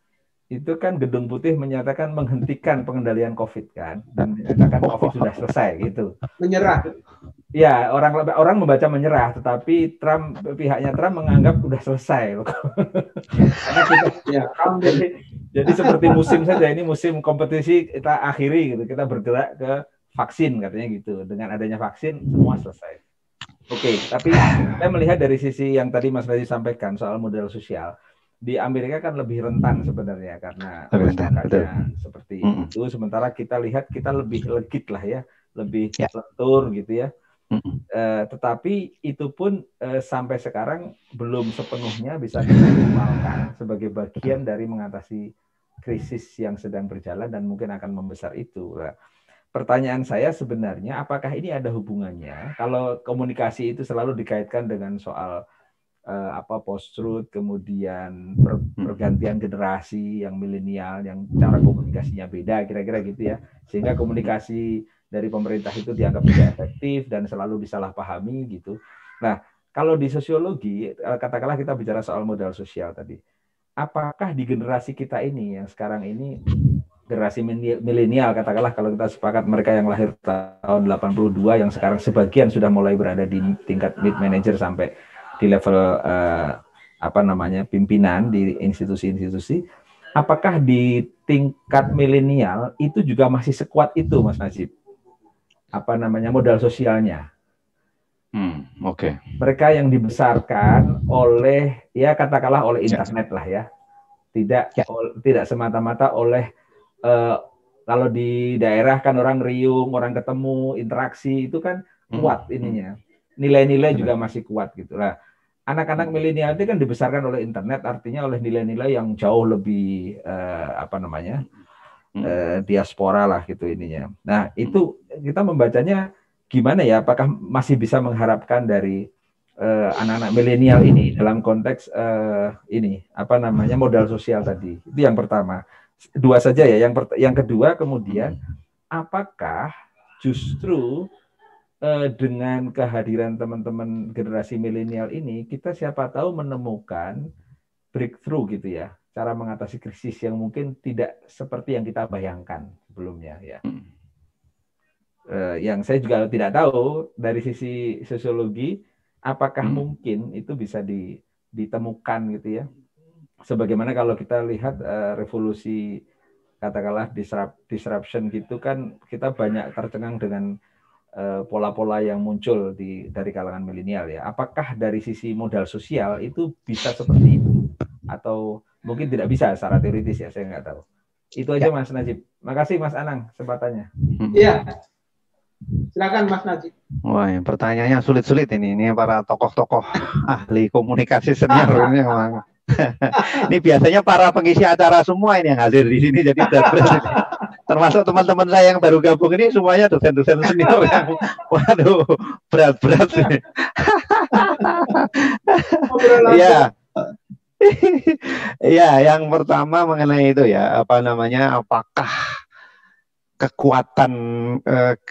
Itu kan Gedung Putih menyatakan menghentikan pengendalian COVID kan, dan menyatakan COVID sudah selesai gitu. Menyerah. Ya, orang membaca menyerah, tetapi pihaknya Trump menganggap sudah selesai. Karena kita jadi seperti musim saja, ini musim kompetisi kita akhiri gitu, kita bergerak ke vaksin katanya gitu. Dengan adanya vaksin semua selesai. Oke, tapi saya melihat dari sisi yang tadi Mas Raji sampaikan soal model sosial. Di Amerika kan lebih rentan sebenarnya karena seperti itu. Sementara kita lihat kita lebih legit lah ya, lebih lentur gitu ya. Tetapi itu pun sampai sekarang belum sepenuhnya bisa dimaksimalkan sebagai bagian dari mengatasi krisis yang sedang berjalan dan mungkin akan membesar itu. Nah, pertanyaan saya sebenarnya apakah ini ada hubungannya kalau komunikasi itu selalu dikaitkan dengan soal post-truth, kemudian pergantian generasi yang milenial, yang cara komunikasinya beda, kira-kira gitu ya. Sehingga komunikasi dari pemerintah itu dianggap tidak efektif dan selalu disalahpahami gitu. Nah, kalau di sosiologi, katakanlah kita bicara soal modal sosial tadi. Apakah di generasi kita ini, yang sekarang ini, generasi milenial, katakanlah kalau kita sepakat mereka yang lahir tahun 82, yang sekarang sebagian sudah mulai berada di tingkat mid manager sampai di level pimpinan di institusi-institusi, apakah di tingkat milenial itu juga masih sekuat itu, Mas Najib? Modal sosialnya? Oke. Mereka yang dibesarkan oleh katakanlah oleh internet lah ya, tidak semata-mata oleh kalau di daerah kan orang riung, orang ketemu, interaksi itu kan kuat ininya. Nilai-nilai juga masih kuat gitu lah. Anak-anak milenial itu kan dibesarkan oleh internet, artinya oleh nilai-nilai yang jauh lebih diaspora lah gitu ininya. Nah, itu kita membacanya gimana ya? Apakah masih bisa mengharapkan dari anak-anak milenial ini dalam konteks modal sosial tadi? Itu yang pertama. Dua saja ya. Yang kedua kemudian apakah justru dengan kehadiran teman-teman generasi milenial ini, kita siapa tahu menemukan breakthrough gitu ya, cara mengatasi krisis yang mungkin tidak seperti yang kita bayangkan sebelumnya ya. Yang saya juga tidak tahu dari sisi sosiologi, apakah mungkin itu bisa ditemukan gitu ya. Sebagaimana kalau kita lihat revolusi, katakanlah disruption gitu kan, kita banyak tercengang dengan pola-pola yang muncul dari kalangan milenial ya. Apakah dari sisi modal sosial itu bisa seperti itu atau mungkin tidak bisa secara teoritis ya, saya nggak tahu. Itu aja Mas Najib. Makasih Mas Anang kesempatannya. Iya. Silakan Mas Najib. Wah, pertanyaannya sulit-sulit ini para tokoh-tokoh ahli komunikasi senior ini memang. Ini biasanya para pengisi acara semua ini yang hadir di sini, jadi berat-berat ini. Termasuk teman-teman saya yang baru gabung ini semuanya dosen-dosen senior yang waduh berat-berat ini. Iya. Iya, yang pertama mengenai itu ya, apakah kekuatan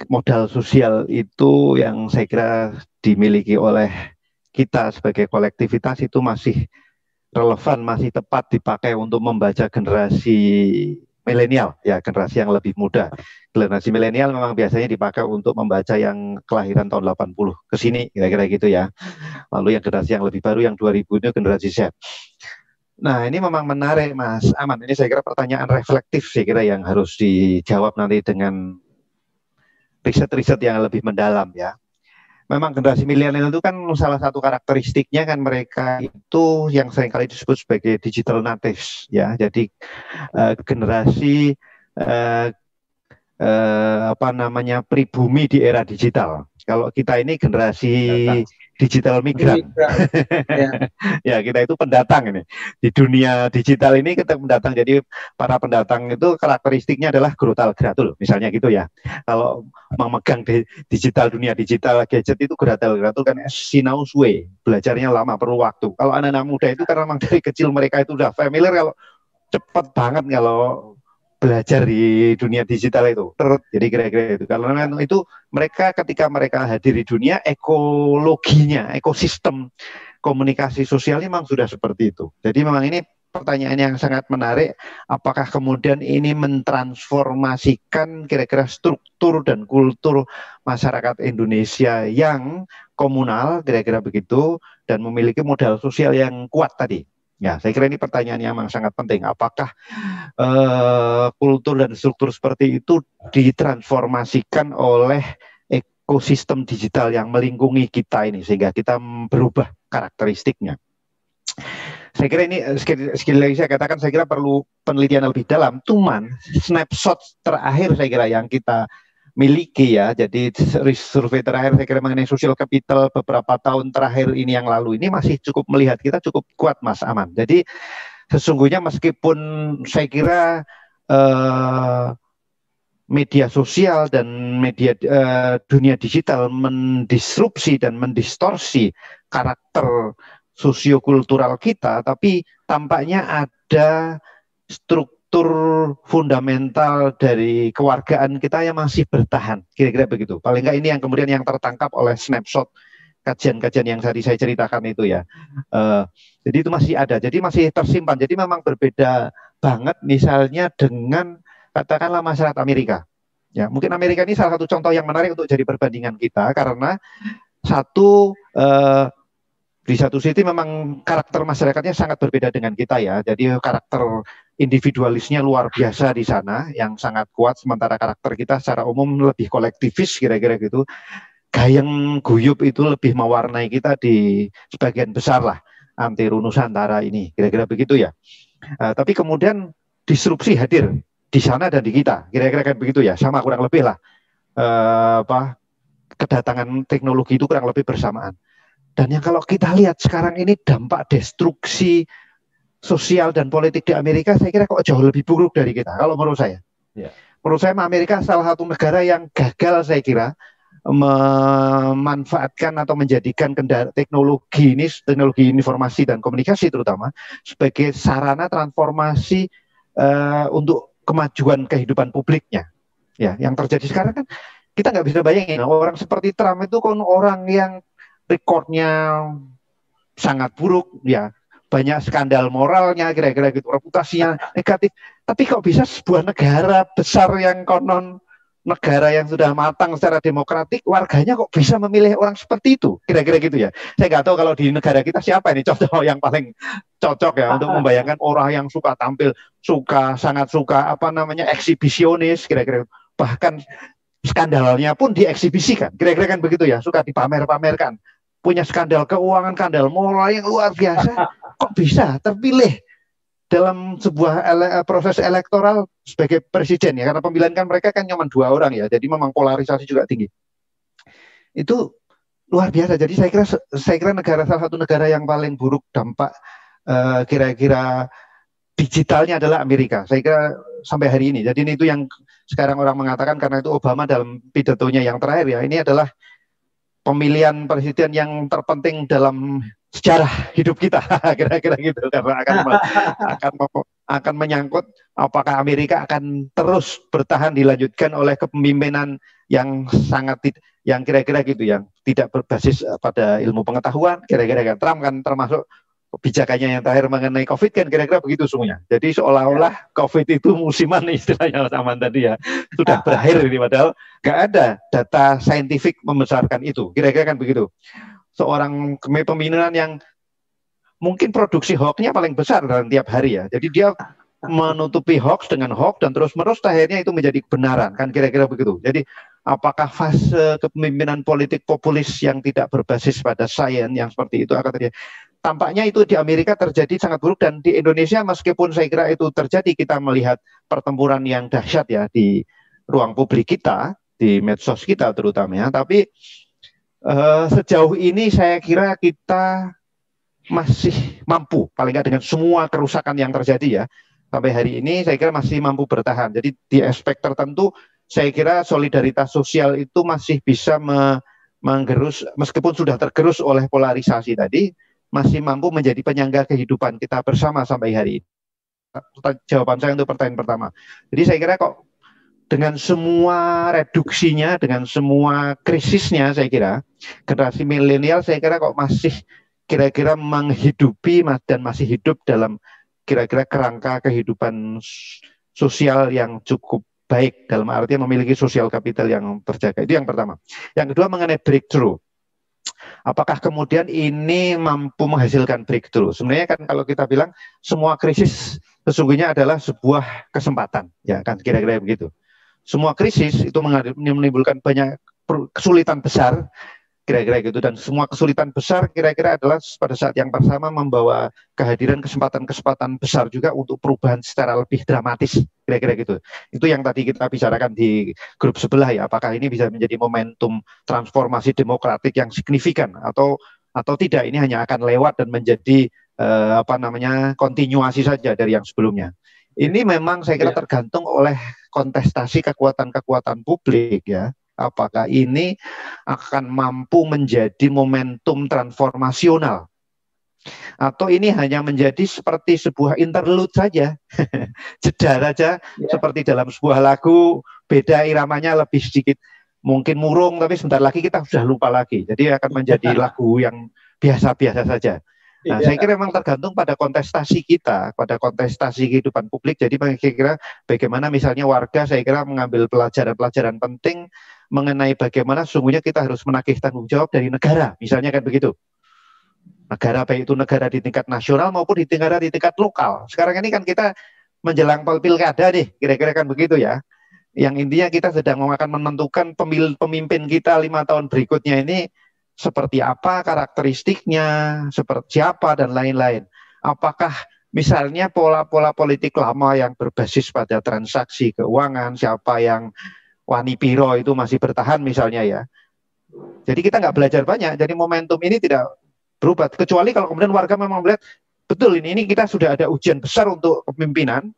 modal sosial itu yang saya kira dimiliki oleh kita sebagai kolektivitas itu masih relevan, masih tepat dipakai untuk membaca generasi milenial, ya generasi yang lebih muda. Generasi milenial memang biasanya dipakai untuk membaca yang kelahiran tahun 80 ke sini, kira-kira gitu ya. Lalu yang generasi yang lebih baru, yang 2000 itu generasi Z. Nah, ini memang menarik, Mas Aman. Ini saya kira pertanyaan reflektif, saya kira yang harus dijawab nanti dengan riset-riset yang lebih mendalam ya. Memang generasi milenial itu kan salah satu karakteristiknya kan mereka itu yang seringkali disebut sebagai digital natives ya. Jadi generasi pribumi di era digital. Kalau kita ini generasi digital migran. Ya, kita itu pendatang ini. Di dunia digital ini kita pendatang. Jadi para pendatang itu karakteristiknya adalah gerotal-geratul, misalnya gitu ya. Kalau memegang digital, dunia digital, gadget itu gerotal-geratul kan sinau suwe. Belajarnya lama, perlu waktu. Kalau anak-anak muda itu karena memang dari kecil mereka itu udah familiar, kalau cepat banget kalau belajar di dunia digital itu. Jadi kira-kira itu. Karena itu mereka ketika mereka hadir di dunia, ekologinya, ekosistem komunikasi sosialnya memang sudah seperti itu. Jadi memang ini pertanyaan yang sangat menarik. Apakah kemudian ini mentransformasikan kira-kira struktur dan kultur masyarakat Indonesia yang komunal, kira-kira begitu, dan memiliki modal sosial yang kuat tadi. Ya, saya kira ini pertanyaan yang memang sangat penting. Apakah kultur dan struktur seperti itu ditransformasikan oleh ekosistem digital yang melingkungi kita ini sehingga kita berubah karakteristiknya? Saya kira ini sekali lagi saya katakan, saya kira perlu penelitian lebih dalam. Cuman snapshot terakhir saya kira yang kita miliki ya, jadi survei terakhir saya kira mengenai social capital beberapa tahun terakhir ini yang lalu ini masih cukup melihat kita cukup kuat, Mas Aman. Jadi sesungguhnya meskipun saya kira media sosial dan media dunia digital mendisrupsi dan mendistorsi karakter sosiokultural kita, tapi tampaknya ada struktur fundamental dari kewargaan kita yang masih bertahan, kira-kira begitu. Paling nggak ini yang kemudian yang tertangkap oleh snapshot kajian-kajian yang tadi saya ceritakan itu ya. Jadi itu masih ada, jadi masih tersimpan. Jadi memang berbeda banget misalnya dengan katakanlah masyarakat Amerika. Ya, mungkin Amerika ini salah satu contoh yang menarik untuk jadi perbandingan kita karena satu di satu sisi memang karakter masyarakatnya sangat berbeda dengan kita ya. Jadi karakter individualisnya luar biasa di sana yang sangat kuat, sementara karakter kita secara umum lebih kolektivis kira-kira gitu. Gayeng guyup itu lebih mewarnai kita di sebagian besar lah antara Nusantara ini, kira-kira begitu ya. Tapi kemudian disrupsi hadir di sana dan di kita, kira-kira kan begitu ya, sama kurang lebih lah. Kedatangan teknologi itu kurang lebih bersamaan. Dan yang kalau kita lihat sekarang ini dampak destruksi sosial dan politik di Amerika, saya kira kok jauh lebih buruk dari kita, kalau menurut saya. Ya. Menurut saya Amerika salah satu negara yang gagal saya kira memanfaatkan atau menjadikan teknologi informasi dan komunikasi terutama sebagai sarana transformasi untuk kemajuan kehidupan publiknya. Ya, yang terjadi sekarang kan kita nggak bisa bayangin orang seperti Trump itu kan orang yang rekornya sangat buruk, ya banyak skandal moralnya, kira-kira gitu, reputasinya negatif. Tapi kok bisa sebuah negara besar yang konon negara yang sudah matang secara demokratik, warganya kok bisa memilih orang seperti itu, kira-kira gitu ya. Saya nggak tahu kalau di negara kita siapa ini contoh yang paling cocok ya untuk membayangkan orang yang suka tampil, sangat suka eksibisionis, kira-kira bahkan skandalnya pun dieksibisikan, kira-kira kan begitu ya, suka dipamer-pamerkan. Punya skandal keuangan, skandal moral yang luar biasa, kok bisa terpilih dalam sebuah proses elektoral sebagai presiden ya, karena pemilihan kan mereka kan cuma 2 orang ya, jadi memang polarisasi juga tinggi. Itu luar biasa. Jadi saya kira salah satu negara yang paling buruk dampak kira-kira digitalnya adalah Amerika. Saya kira sampai hari ini. Jadi itu yang sekarang orang mengatakan karena itu Obama dalam pidatonya yang terakhir ya, ini adalah pemilihan presiden yang terpenting dalam sejarah hidup kita, kira-kira gitu, karena akan menyangkut apakah Amerika akan terus bertahan dilanjutkan oleh kepemimpinan yang kira-kira gitu, yang tidak berbasis pada ilmu pengetahuan, kira-kira kan. Trump kan termasuk kebijakannya yang terakhir mengenai COVID kan kira-kira begitu semuanya. Jadi seolah-olah COVID itu musiman istilahnya Mas Aman tadi ya, sudah berakhir ini, padahal nggak ada data saintifik membesarkan itu. Kira-kira kan begitu. Seorang kepemimpinan yang mungkin produksi hoax-nya paling besar dalam tiap hari ya. Jadi dia menutupi hoax dengan hoax dan terus-menerus akhirnya itu menjadi kebenaran kan kira-kira begitu. Jadi apakah fase kepemimpinan politik populis yang tidak berbasis pada sains yang seperti itu akan terjadi? Tampaknya itu di Amerika terjadi sangat buruk, dan di Indonesia meskipun saya kira itu terjadi, kita melihat pertempuran yang dahsyat ya di ruang publik kita, di medsos kita terutama ya. Tapi sejauh ini saya kira kita masih mampu, paling nggak dengan semua kerusakan yang terjadi ya, sampai hari ini saya kira masih mampu bertahan. Jadi di aspek tertentu saya kira solidaritas sosial itu masih bisa menggerus, meskipun sudah tergerus oleh polarisasi tadi, masih mampu menjadi penyangga kehidupan kita bersama sampai hari ini. Jawaban saya untuk pertanyaan pertama. Jadi saya kira kok dengan semua reduksinya, dengan semua krisisnya, saya kira generasi milenial saya kira kok masih kira-kira menghidupi dan masih hidup dalam kira-kira kerangka kehidupan sosial yang cukup baik, dalam artian memiliki sosial kapital yang terjaga. Itu yang pertama. Yang kedua mengenai breakthrough. Apakah kemudian ini mampu menghasilkan breakthrough? Sebenarnya kan kalau kita bilang semua krisis sesungguhnya adalah sebuah kesempatan, ya kan kira-kira begitu. Semua krisis itu menimbulkan banyak kesulitan besar, kira-kira gitu, dan semua kesulitan besar kira-kira adalah pada saat yang bersama membawa kehadiran kesempatan-kesempatan besar juga untuk perubahan secara lebih dramatis, kira-kira gitu. Itu yang tadi kita bicarakan di grup sebelah ya, apakah ini bisa menjadi momentum transformasi demokratik yang signifikan atau tidak, ini hanya akan lewat dan menjadi kontinuasi saja dari yang sebelumnya. Ini memang saya kira tergantung oleh kontestasi kekuatan-kekuatan publik ya. Apakah ini akan mampu menjadi momentum transformasional, atau ini hanya menjadi seperti sebuah interlude saja, jeda saja, seperti dalam sebuah lagu, beda iramanya lebih sedikit mungkin murung, tapi sebentar lagi kita sudah lupa lagi, jadi akan menjadi lagu yang biasa-biasa saja. Nah, saya kira memang tergantung pada kontestasi kita, pada kontestasi kehidupan publik. Jadi saya kira bagaimana misalnya warga, saya kira mengambil pelajaran-pelajaran penting mengenai bagaimana sesungguhnya kita harus menagih tanggung jawab dari negara, misalnya kan begitu. Negara, baik itu negara di tingkat nasional maupun di tingkat lokal. Sekarang ini kan kita menjelang pilkada nih, kira-kira kan begitu ya. Yang intinya kita sedang akan menentukan pemimpin kita 5 tahun berikutnya ini seperti apa karakteristiknya, seperti siapa dan lain-lain. Apakah misalnya pola-pola politik lama yang berbasis pada transaksi keuangan, siapa yang wani piro itu masih bertahan misalnya ya. Jadi kita nggak belajar banyak, jadi momentum ini tidak berubah. Kecuali kalau kemudian warga memang melihat, betul ini kita sudah ada ujian besar untuk kepemimpinan,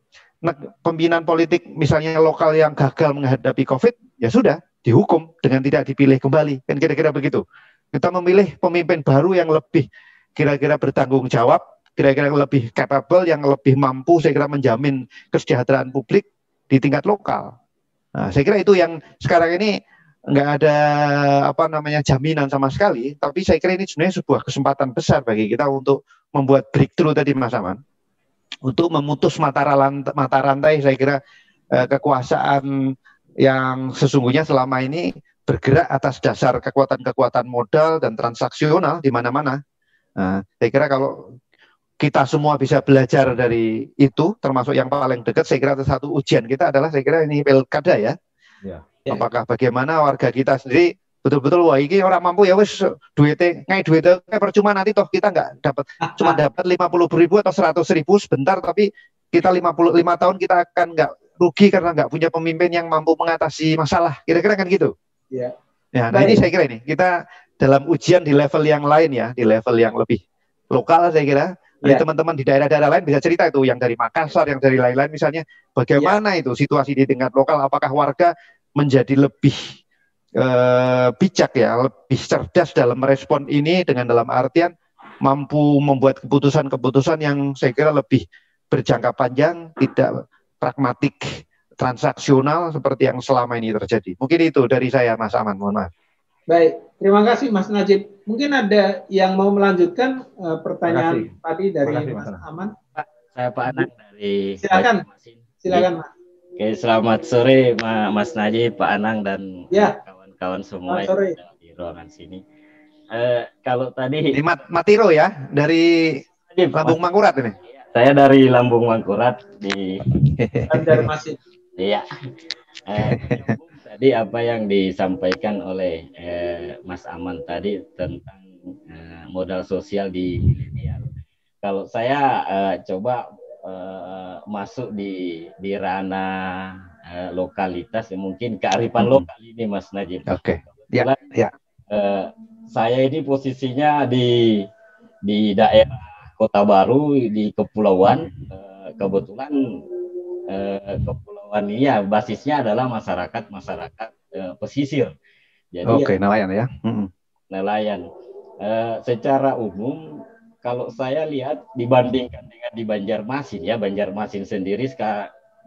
pemimpinan politik misalnya lokal yang gagal menghadapi COVID, ya sudah, dihukum dengan tidak dipilih kembali. Kan kira-kira begitu. Kita memilih pemimpin baru yang lebih kira-kira bertanggung jawab, kira-kira lebih capable, yang lebih mampu saya kira menjamin kesejahteraan publik di tingkat lokal. Nah, saya kira itu yang sekarang ini nggak ada jaminan sama sekali, tapi saya kira ini sebenarnya sebuah kesempatan besar bagi kita untuk membuat breakthrough tadi Mas Aman, untuk memutus mata rantai saya kira kekuasaan yang sesungguhnya selama ini bergerak atas dasar kekuatan-kekuatan modal dan transaksional di mana-mana. Nah, saya kira kalau kita semua bisa belajar dari itu, termasuk yang paling dekat, saya kira satu ujian kita adalah saya kira ini pilkada ya. Apakah bagaimana warga kita sendiri betul-betul wah ini orang mampu ya wis duitnya percuma, nanti toh kita nggak dapat, cuma dapat 50.000 atau 100.000 sebentar, tapi kita 55 tahun kita akan nggak rugi karena nggak punya pemimpin yang mampu mengatasi masalah, kira-kira kan gitu. Nah ini saya kira ini kita dalam ujian di level yang lain ya, di level yang lebih lokal saya kira. Teman-teman di daerah-daerah lain bisa cerita itu, yang dari Makassar, yang dari lain-lain misalnya, bagaimana itu situasi di tingkat lokal, apakah warga menjadi lebih bijak ya, lebih cerdas dalam merespon ini, dengan dalam artian mampu membuat keputusan-keputusan yang saya kira lebih berjangka panjang, tidak pragmatik, transaksional seperti yang selama ini terjadi. Mungkin itu dari saya Mas Aman, mohon maaf. Baik, terima kasih Mas Najib. Mungkin ada yang mau melanjutkan pertanyaan tadi dari Mas Aman. Saya Pak Anang dari Silakan. Banjarmasin. Silakan Mas. Oke, selamat sore Mas Najib, Pak Anang dan kawan-kawan semua yang ada di ruangan sini. Kalau tadi ini Matiro ya dari Lambung Mangkurat ini. Saya dari Lambung Mangkurat di Banjarmasin. Iya. Tadi apa yang disampaikan oleh Mas Aman tadi tentang modal sosial di milenial. Kalau saya coba masuk di ranah lokalitas, mungkin kearifan lokal ini Mas Najib. Oke. Ya. Saya ini posisinya di daerah Kota Baru di kepulauan. Kebetulan kepulauan ini ya basisnya adalah masyarakat pesisir. Jadi nelayan ya. Nelayan. Secara umum kalau saya lihat dibandingkan dengan di Banjarmasin ya, Banjarmasin sendiri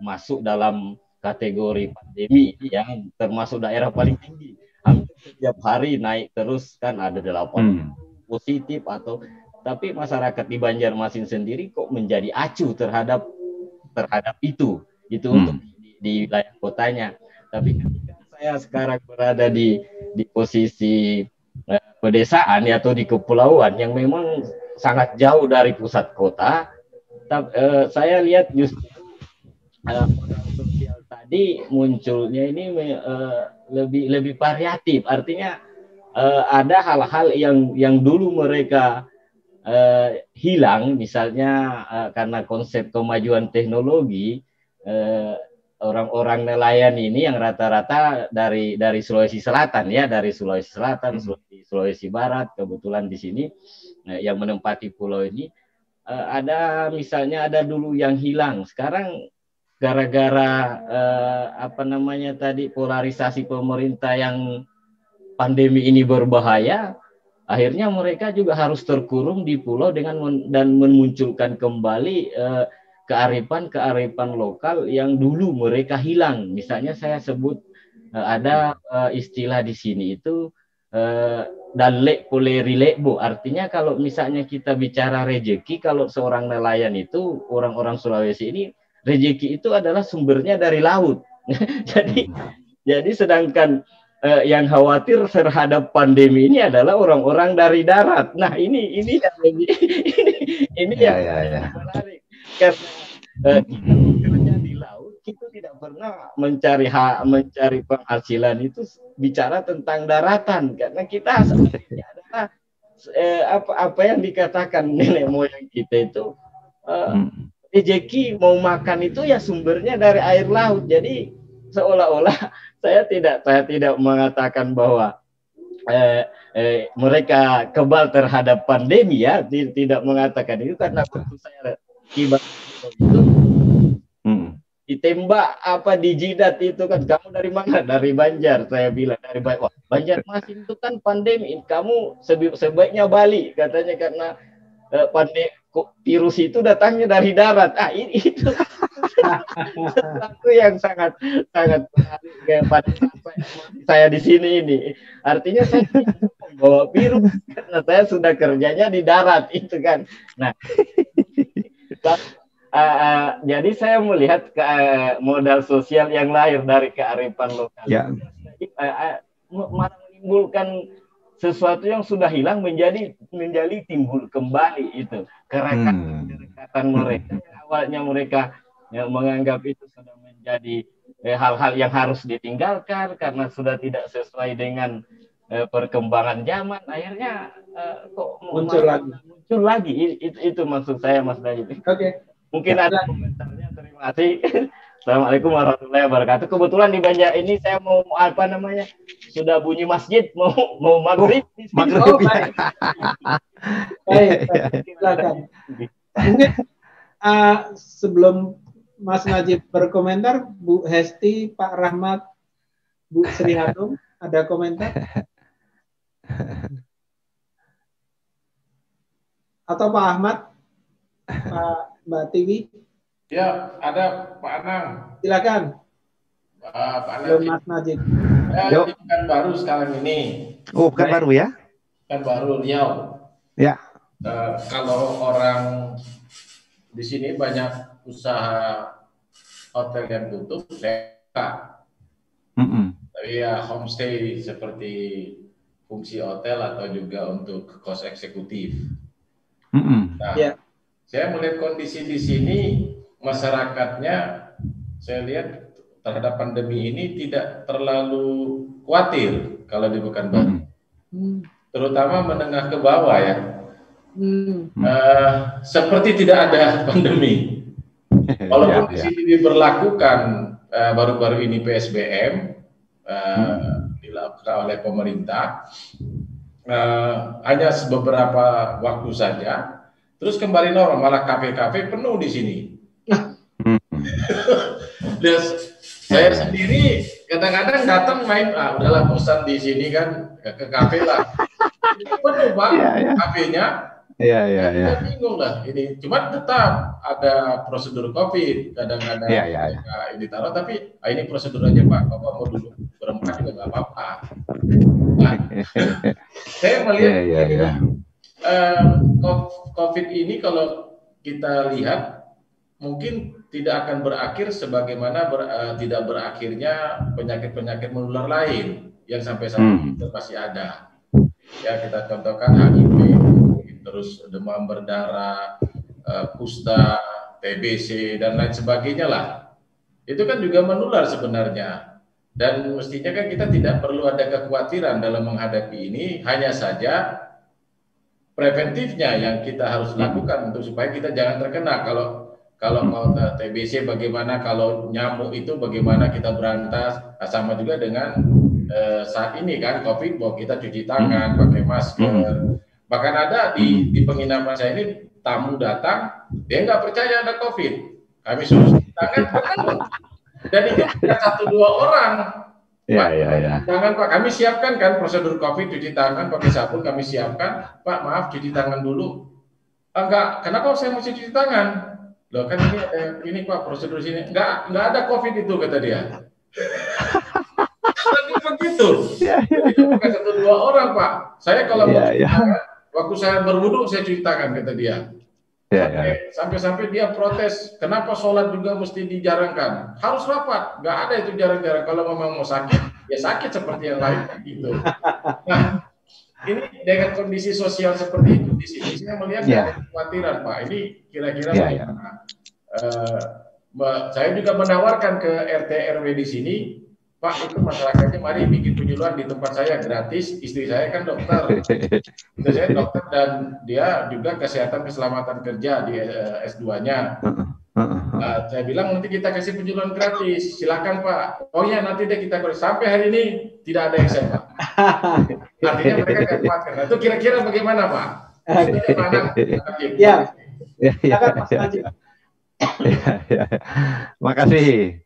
masuk dalam kategori pandemi yang termasuk daerah paling tinggi. Hampir setiap hari naik terus kan, ada 8 positif tapi masyarakat di Banjarmasin sendiri kok menjadi acuh terhadap itu untuk di wilayah kotanya. Tapi ketika saya sekarang berada di posisi pedesaan atau di kepulauan yang memang sangat jauh dari pusat kota, saya lihat justru modal sosial tadi munculnya ini lebih variatif. Artinya ada hal-hal yang dulu mereka hilang, misalnya karena konsep kemajuan teknologi, orang-orang nelayan ini yang rata-rata dari Sulawesi Selatan ya, dari Sulawesi Selatan, Sulawesi Barat, kebetulan di sini yang menempati pulau ini, ada misalnya ada dulu yang hilang, sekarang gara-gara polarisasi pemerintah yang pandemi ini berbahaya, akhirnya mereka juga harus terkurung di pulau dan memunculkan kembali kearifan lokal yang dulu mereka hilang. Misalnya saya sebut ada istilah di sini itu dalek polerilek bu. Artinya kalau misalnya kita bicara rejeki, kalau seorang nelayan itu, orang-orang Sulawesi ini, rejeki itu adalah sumbernya dari laut. jadi sedangkan yang khawatir terhadap pandemi ini adalah orang-orang dari darat. Nah, ini yang menarik, karena kita bekerja di laut, kita tidak pernah mencari penghasilan itu bicara tentang daratan, karena kita sebenarnya adalah apa yang dikatakan nenek moyang kita itu, rezeki mau makan itu ya sumbernya dari air laut. Jadi seolah-olah saya tidak mengatakan bahwa mereka kebal terhadap pandemi ya, tidak mengatakan itu, karena waktu saya tiba itu ditembak di jidat itu kan, kamu dari mana? Dari Banjar. Saya bilang dari Banjarmasin itu kan pandemi, kamu sebaiknya Bali katanya, karena pandemi virus itu datangnya dari darat. Itu sesuatu yang sangat menarik pada saya di sini ini. Artinya saya membawa virus karena saya sudah kerjanya di darat itu kan. Nah, jadi saya melihat modal sosial yang lahir dari kearifan lokal menimbulkan sesuatu yang sudah hilang menjadi timbul kembali, itu kerekatan mereka. Awalnya mereka menganggap itu sudah menjadi hal-hal yang harus ditinggalkan karena sudah tidak sesuai dengan perkembangan zaman, akhirnya kok muncul lagi. Itu maksud saya, Mas Najib. Oke. Mungkin ada komentarnya. Terima kasih. Assalamualaikum warahmatullahi wabarakatuh. Kebetulan di Banjar ini saya mau sudah bunyi masjid, mau maghrib. Baik. Silakan. Mungkin sebelum Mas Najib berkomentar, Bu Hesti, Pak Rahmat, Bu Sri Hanum, ada komentar? Atau Pak Ahmad, Mbak Tiwi? Ya, ada Pak Anang. Silakan. Pak Halo Najib. Mas Najib. Saya di Pekanbaru sekarang ini. Oh, Pekanbaru ya? Pekanbaru, Riau. Ya. Kalau orang di sini banyak usaha hotel yang tutup, saya tapi ya homestay seperti fungsi hotel atau juga untuk kos eksekutif. Nah, saya melihat kondisi di sini masyarakatnya, saya lihat terhadap pandemi ini tidak terlalu khawatir kalau di Pekanbaru, terutama menengah ke bawah ya. Seperti tidak ada pandemi. Walaupun di sini diberlakukan baru-baru ini PSBM dilakukan oleh pemerintah, hanya beberapa waktu saja, terus kembali normal, malah kafe-kafe penuh di sini. Dan saya sendiri kadang-kadang datang main, udahlah bosan di sini kan, ke kafe lah. Penuh Pak, kafenya. Saya bingung lah ini, cuma tetap ada prosedur COVID, kadang-kadang ini taruh, tapi ini prosedur aja Pak, Bapak mau duduk berempat juga nggak apa-apa. Nah, saya melihat COVID ini kalau kita lihat mungkin tidak akan berakhir sebagaimana tidak berakhirnya penyakit-penyakit menular lain yang sampai saat ini masih ada. Ya, kita contohkan HIV, terus demam berdarah, kusta, TBC, dan lain sebagainya lah. Itu kan juga menular sebenarnya. Dan mestinya kan kita tidak perlu ada kekhawatiran dalam menghadapi ini, hanya saja preventifnya yang kita harus lakukan untuk supaya kita jangan terkena. Kalau TBC bagaimana, kalau nyamuk itu bagaimana kita berantas, sama juga dengan saat ini kan COVID, bahwa kita cuci tangan, pakai masker. Bahkan ada di penginapan saya ini tamu datang, dia nggak percaya ada COVID. Kami suruh cuci tangan, dan itu tidak 1-2 orang. Jangan Pak, kami siapkan kan prosedur COVID, cuci tangan, pakai sabun kami siapkan. Pak, maaf cuci tangan dulu. Enggak, kenapa saya mesti cuci tangan? Loh kan ini Pak prosedur sini. Enggak ada COVID itu, kata dia. Begitu. Itu bukan 1-2 orang Pak. Saya kalau mau cuci tangan, waktu saya berwudu saya cuci tangan, kata dia. Sampai-sampai dia protes, kenapa sholat juga mesti dijarangkan? Harus rapat, nggak ada itu jarang-jarang. Kalau memang mau sakit, ya sakit seperti yang lain gitu. Nah, ini dengan kondisi sosial seperti itu di sini, saya melihat ada kekhawatiran Pak. Ini kira-kira bagaimana? Saya juga menawarkan ke RT RW di sini, Pak, itu masyarakatnya mari bikin penyuluhan di tempat saya gratis. Istri saya kan dokter, istri saya dokter dan dia juga kesehatan keselamatan kerja di S2-nya. Saya bilang nanti kita kasih penyuluhan gratis, silakan Pak. Oh ya nanti deh kita sampai hari ini tidak ada yang saya Pak. Artinya mereka nggak kuatkan. Nah, itu kira-kira bagaimana Pak? Makasih.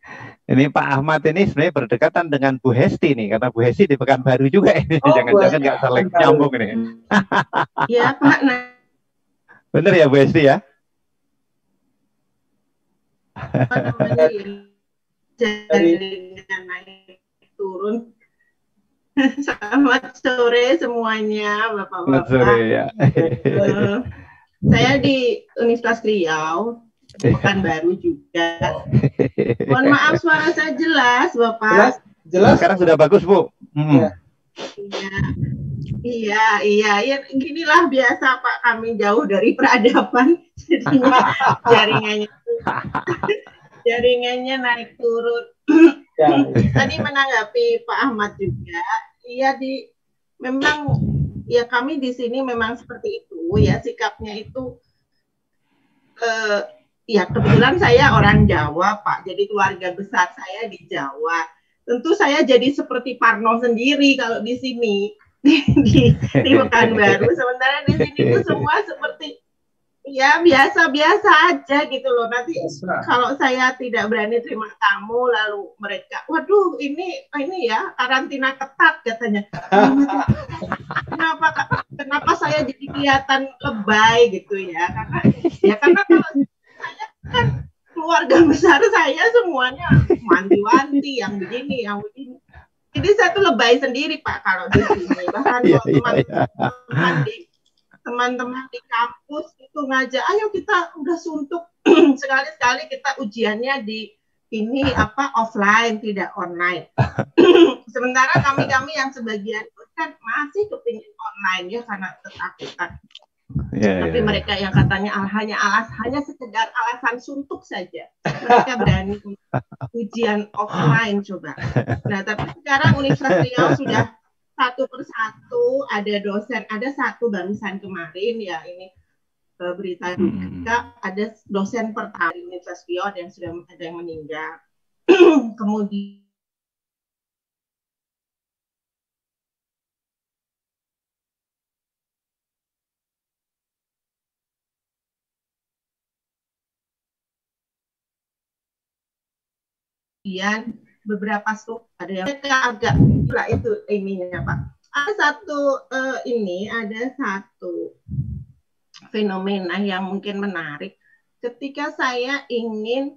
Ini Pak Ahmad ini sebenarnya berdekatan dengan Bu Hesti nih, karena Bu Hesti di Pekanbaru juga ini. Jangan-jangan nggak saling nyambung ini. Iya Pak. Bener ya Bu Hesti ya? Jaringan naik turun. Selamat sore semuanya Bapak-bapak. Sore ya. Saya di Universitas Riau, Pekanbaru juga. Mohon maaf suara saya jelas Bapak. Jelas. Sekarang sudah bagus Bu. Iya. Ginilah biasa Pak, kami jauh dari peradaban, jadinya jaringannya naik turun. Tadi menanggapi Pak Ahmad juga, memang ya kami di sini memang seperti itu ya, sikapnya itu. Ya kebetulan saya orang Jawa Pak, jadi keluarga besar saya di Jawa. Tentu saya jadi seperti Parno sendiri kalau di sini di Pekanbaru. Sementara di sini itu semua seperti ya biasa-biasa aja gitu loh. Nanti kalau saya tidak berani terima tamu, lalu mereka, waduh ini ya karantina ketat katanya. Kenapa saya jadi kelihatan lebay gitu ya? Karena kalau saya kan keluarga besar saya semuanya wanti-wanti yang begini, yang begini. Jadi saya tuh lebay sendiri Pak kalau di sini. Bahkan teman-teman di kampus itu ngajak, ayo kita udah suntuk sekali-sekali kita ujiannya di ini offline, tidak online. Sementara kami yang sebagian kan masih kepingin online ya karena ketakutan. Tapi mereka yang katanya hanya sekedar alasan suntuk saja, mereka berani ujian offline coba. Nah tapi sekarang Universitas Riau sudah satu persatu ada dosen, ada satu barusan kemarin ya ini berita juga ada dosen pertama di Universitas Riau yang sudah ada yang meninggal. Kemudian beberapa ada yang agak pula itu ininya Pak. Ada satu fenomena yang mungkin menarik ketika saya ingin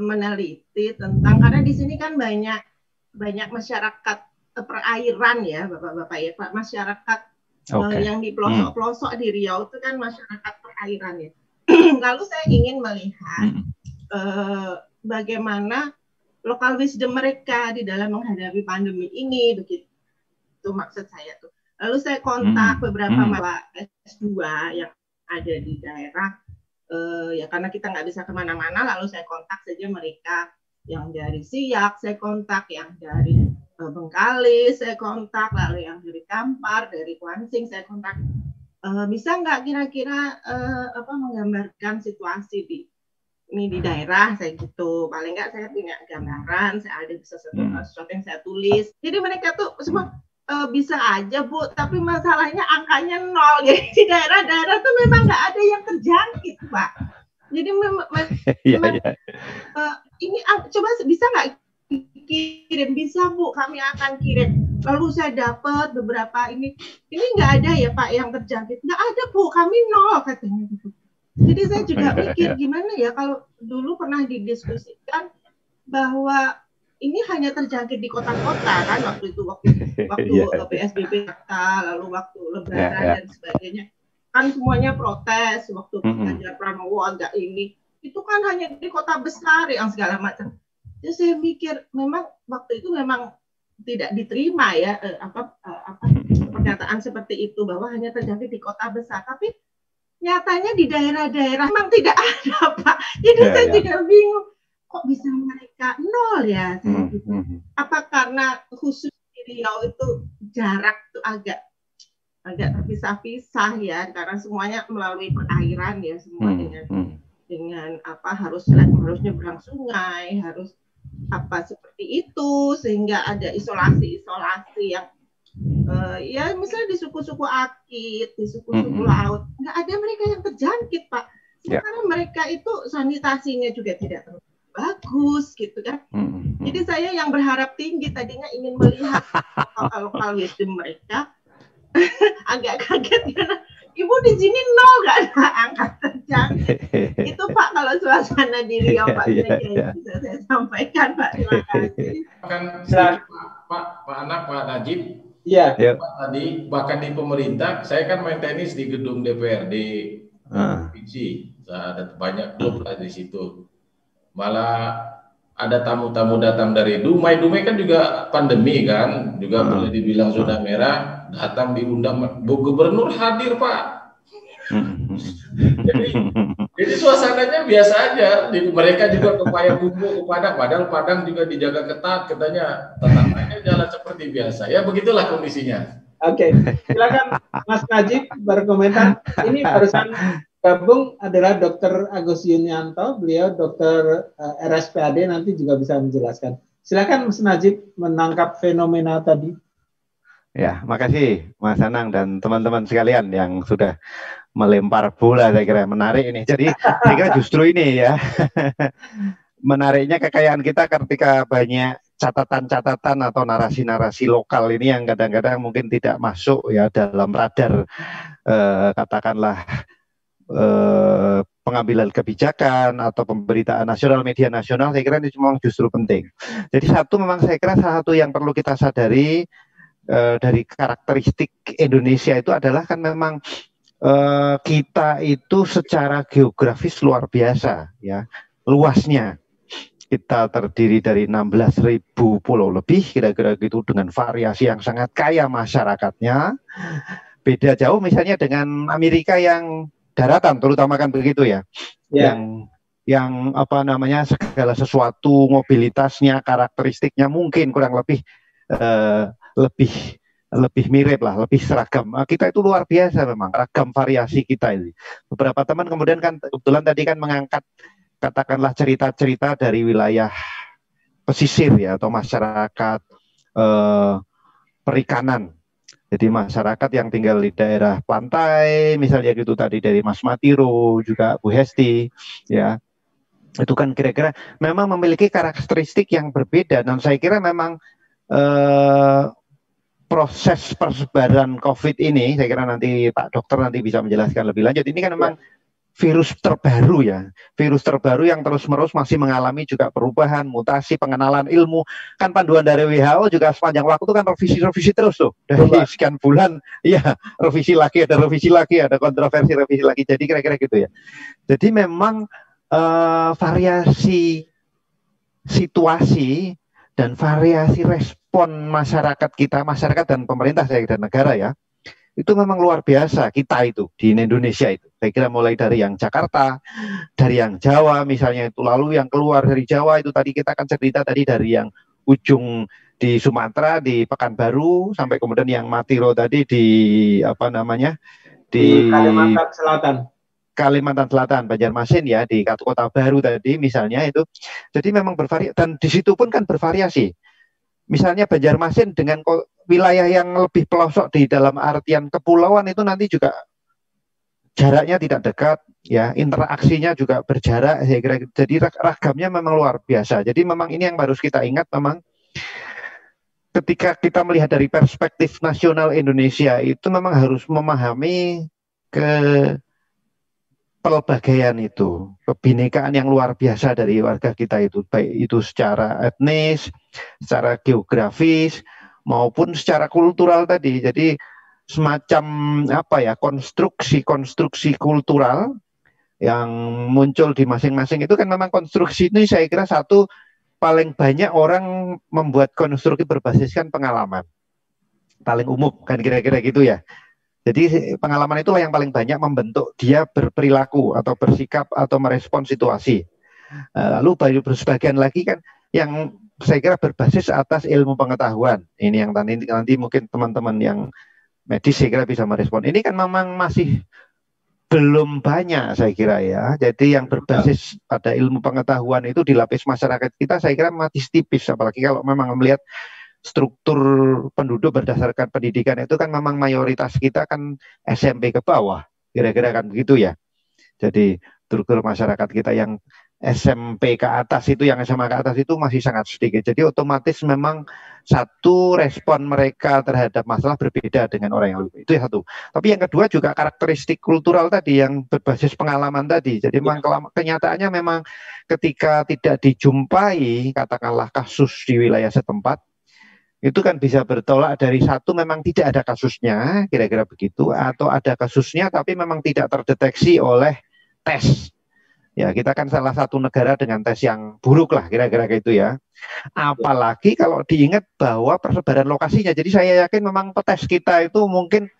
meneliti tentang, karena di sini kan banyak masyarakat perairan ya Bapak-bapak ya Pak, masyarakat yang di pelosok-pelosok di Riau itu kan masyarakat perairan ya. Lalu saya ingin melihat bagaimana local wisdom mereka di dalam menghadapi pandemi ini, begitu maksud saya tuh. Lalu saya kontak beberapa mahasiswa S2 yang ada di daerah, ya karena kita nggak bisa kemana-mana, lalu saya kontak saja mereka yang dari Siak, saya kontak yang dari Bengkalis, saya kontak, lalu yang dari Kampar, dari Kuansing, saya kontak. Bisa nggak kira-kira menggambarkan situasi di daerah saya gitu, paling nggak saya punya gambaran, saya ada sesuatu yang saya tulis. Jadi mereka tuh semua bisa aja Bu, tapi masalahnya angkanya 0. Jadi di daerah-daerah tuh memang nggak ada yang terjangkit Pak. Jadi memang ini coba bisa nggak kirim? Bisa Bu, kami akan kirim. Lalu saya dapat beberapa ini nggak ada ya Pak yang terjangkit, nggak ada Bu, kami 0 katanya gitu. Jadi saya juga mikir gimana ya kalau dulu pernah didiskusikan bahwa ini hanya terjangkit di kota-kota kan waktu PSBB lalu waktu Lebaran dan sebagainya kan semuanya protes waktu Ganjar Pranowo agak ini itu kan hanya di kota besar yang segala macam. Jadi saya mikir memang waktu itu memang tidak diterima ya pernyataan seperti itu bahwa hanya terjangkit di kota besar, tapi nyatanya di daerah-daerah memang tidak ada Pak. Jadi saya juga bingung, kok bisa mereka 0 ya? Apa karena khusus di Riau itu jarak tuh agak terpisah-pisah ya, karena semuanya melalui perairan ya, semua dengan harus nyebrang sungai, harus seperti itu, sehingga ada isolasi yang ya misalnya di suku-suku Akit, di suku-suku laut, nggak ada mereka yang terjangkit Pak. Karena mereka itu sanitasinya juga tidak terlalu bagus gitu kan. Jadi saya yang berharap tinggi tadinya ingin melihat lokal wisdom mereka, agak kaget karena Ibu di sini 0 nggak ada angka terjangkit. Itu Pak kalau suasana di Riau Pak bisa saya sampaikan Pak. Terima kasih. Pak Anak, Pak Najib. Iya. Tadi bahkan di pemerintah, saya kan main tenis di gedung DPRD provinsi, ada banyak klub lah di situ. Malah ada tamu-tamu datang dari Dumai kan juga pandemi kan, juga boleh dibilang zona merah, datang diundang, Bu Gubernur hadir Pak. Jadi suasananya biasa aja. Jadi mereka juga ke Payakumbuh, ke Padang, padahal Padang juga dijaga ketat, katanya tetangganya jalan seperti biasa. Ya begitulah kondisinya. Oke, silakan Mas Najib berkomentar. Ini barusan gabung adalah Dr. Agus Yunianto, beliau Dr. RSPAD, nanti juga bisa menjelaskan. Silakan Mas Najib menangkap fenomena tadi. Ya, makasih Mas Anang dan teman-teman sekalian yang sudah melempar bola, saya kira menarik ini. Jadi saya kira justru ini ya menariknya kekayaan kita ketika banyak catatan-catatan atau narasi-narasi lokal ini yang kadang-kadang mungkin tidak masuk ya dalam radar katakanlah pengambilan kebijakan atau pemberitaan nasional, media nasional, saya kira ini memang justru penting. Jadi satu memang saya kira salah satu yang perlu kita sadari dari karakteristik Indonesia itu adalah kan memang kita itu secara geografis luar biasa ya, luasnya. Kita terdiri dari 16.000 pulau lebih, kira-kira gitu, dengan variasi yang sangat kaya masyarakatnya. Beda jauh misalnya dengan Amerika yang daratan, terutama kan begitu ya. Yang apa namanya, segala sesuatu, mobilitasnya, karakteristiknya mungkin kurang lebih lebih mirip lah, lebih seragam. Kita itu luar biasa memang, ragam variasi kita ini. Beberapa teman kemudian kan kebetulan tadi kan mengangkat katakanlah cerita-cerita dari wilayah pesisir ya, atau masyarakat perikanan. Jadi masyarakat yang tinggal di daerah pantai, misalnya gitu tadi dari Mas Matiro, juga Bu Hesti, ya. Itu kan kira-kira memang memiliki karakteristik yang berbeda, dan saya kira memang proses persebaran COVID ini, saya kira nanti Pak Dokter nanti bisa menjelaskan lebih lanjut. Ini kan memang virus terbaru ya, virus terbaru yang terus-menerus masih mengalami juga perubahan, mutasi, pengenalan ilmu. Kan panduan dari WHO juga sepanjang waktu kan revisi-revisi terus tuh. Dari sekian bulan, ya revisi lagi, ada kontroversi, revisi lagi. Jadi kira-kira gitu ya. Jadi memang variasi situasi dan variasi respon masyarakat kita, masyarakat dan pemerintah dan negara ya, itu memang luar biasa kita itu di Indonesia itu. Saya kira mulai dari yang Jakarta, dari yang Jawa misalnya itu, lalu yang keluar dari Jawa itu tadi kita akan cerita tadi dari yang ujung di Sumatera, di Pekanbaru, sampai kemudian yang Matiro tadi di apa namanya, di Kalimantan Selatan, Banjarmasin ya, di Kota Baru tadi misalnya itu. Jadi memang bervariasi, dan di situ pun kan bervariasi. Misalnya Banjarmasin dengan wilayah yang lebih pelosok di dalam artian kepulauan itu nanti juga jaraknya tidak dekat, ya, interaksinya juga berjarak, saya kira. Jadi ragamnya memang luar biasa. Jadi memang ini yang harus kita ingat, memang ketika kita melihat dari perspektif nasional Indonesia itu memang harus memahami pelbagaian itu, kebinekaan yang luar biasa dari warga kita itu, baik itu secara etnis, secara geografis, maupun secara kultural tadi. Jadi semacam apa ya, konstruksi kultural yang muncul di masing-masing itu kan memang konstruksi ini saya kira satu paling banyak orang membuat konstruksi berbasiskan pengalaman, paling umum kan kira-kira gitu ya. Jadi pengalaman itulah yang paling banyak membentuk dia berperilaku atau bersikap atau merespon situasi. Lalu baru bersebagian lagi kan yang saya kira berbasis atas ilmu pengetahuan. Ini yang nanti mungkin teman-teman yang medis saya kira bisa merespon. Ini kan memang masih belum banyak saya kira ya. Jadi yang berbasis pada ilmu pengetahuan itu di lapis masyarakat kita saya kira masih tipis. Apalagi kalau memang melihat struktur penduduk berdasarkan pendidikan itu kan memang mayoritas kita kan SMP ke bawah. Kira-kira kan begitu ya. Jadi struktur masyarakat kita yang SMP ke atas itu, yang SMA ke atas itu masih sangat sedikit. Jadi otomatis memang satu respon mereka terhadap masalah berbeda dengan orang yang lebih. Itu satu. Tapi yang kedua juga karakteristik kultural tadi yang berbasis pengalaman tadi. Jadi memang kenyataannya memang ketika tidak dijumpai katakanlah kasus di wilayah setempat, itu kan bisa bertolak dari satu memang tidak ada kasusnya, kira-kira begitu, atau ada kasusnya tapi memang tidak terdeteksi oleh tes. Ya, kita kan salah satu negara dengan tes yang buruk lah, kira-kira gitu ya. Apalagi kalau diingat bahwa persebaran lokasinya. Jadi saya yakin memang tes kita itu mungkin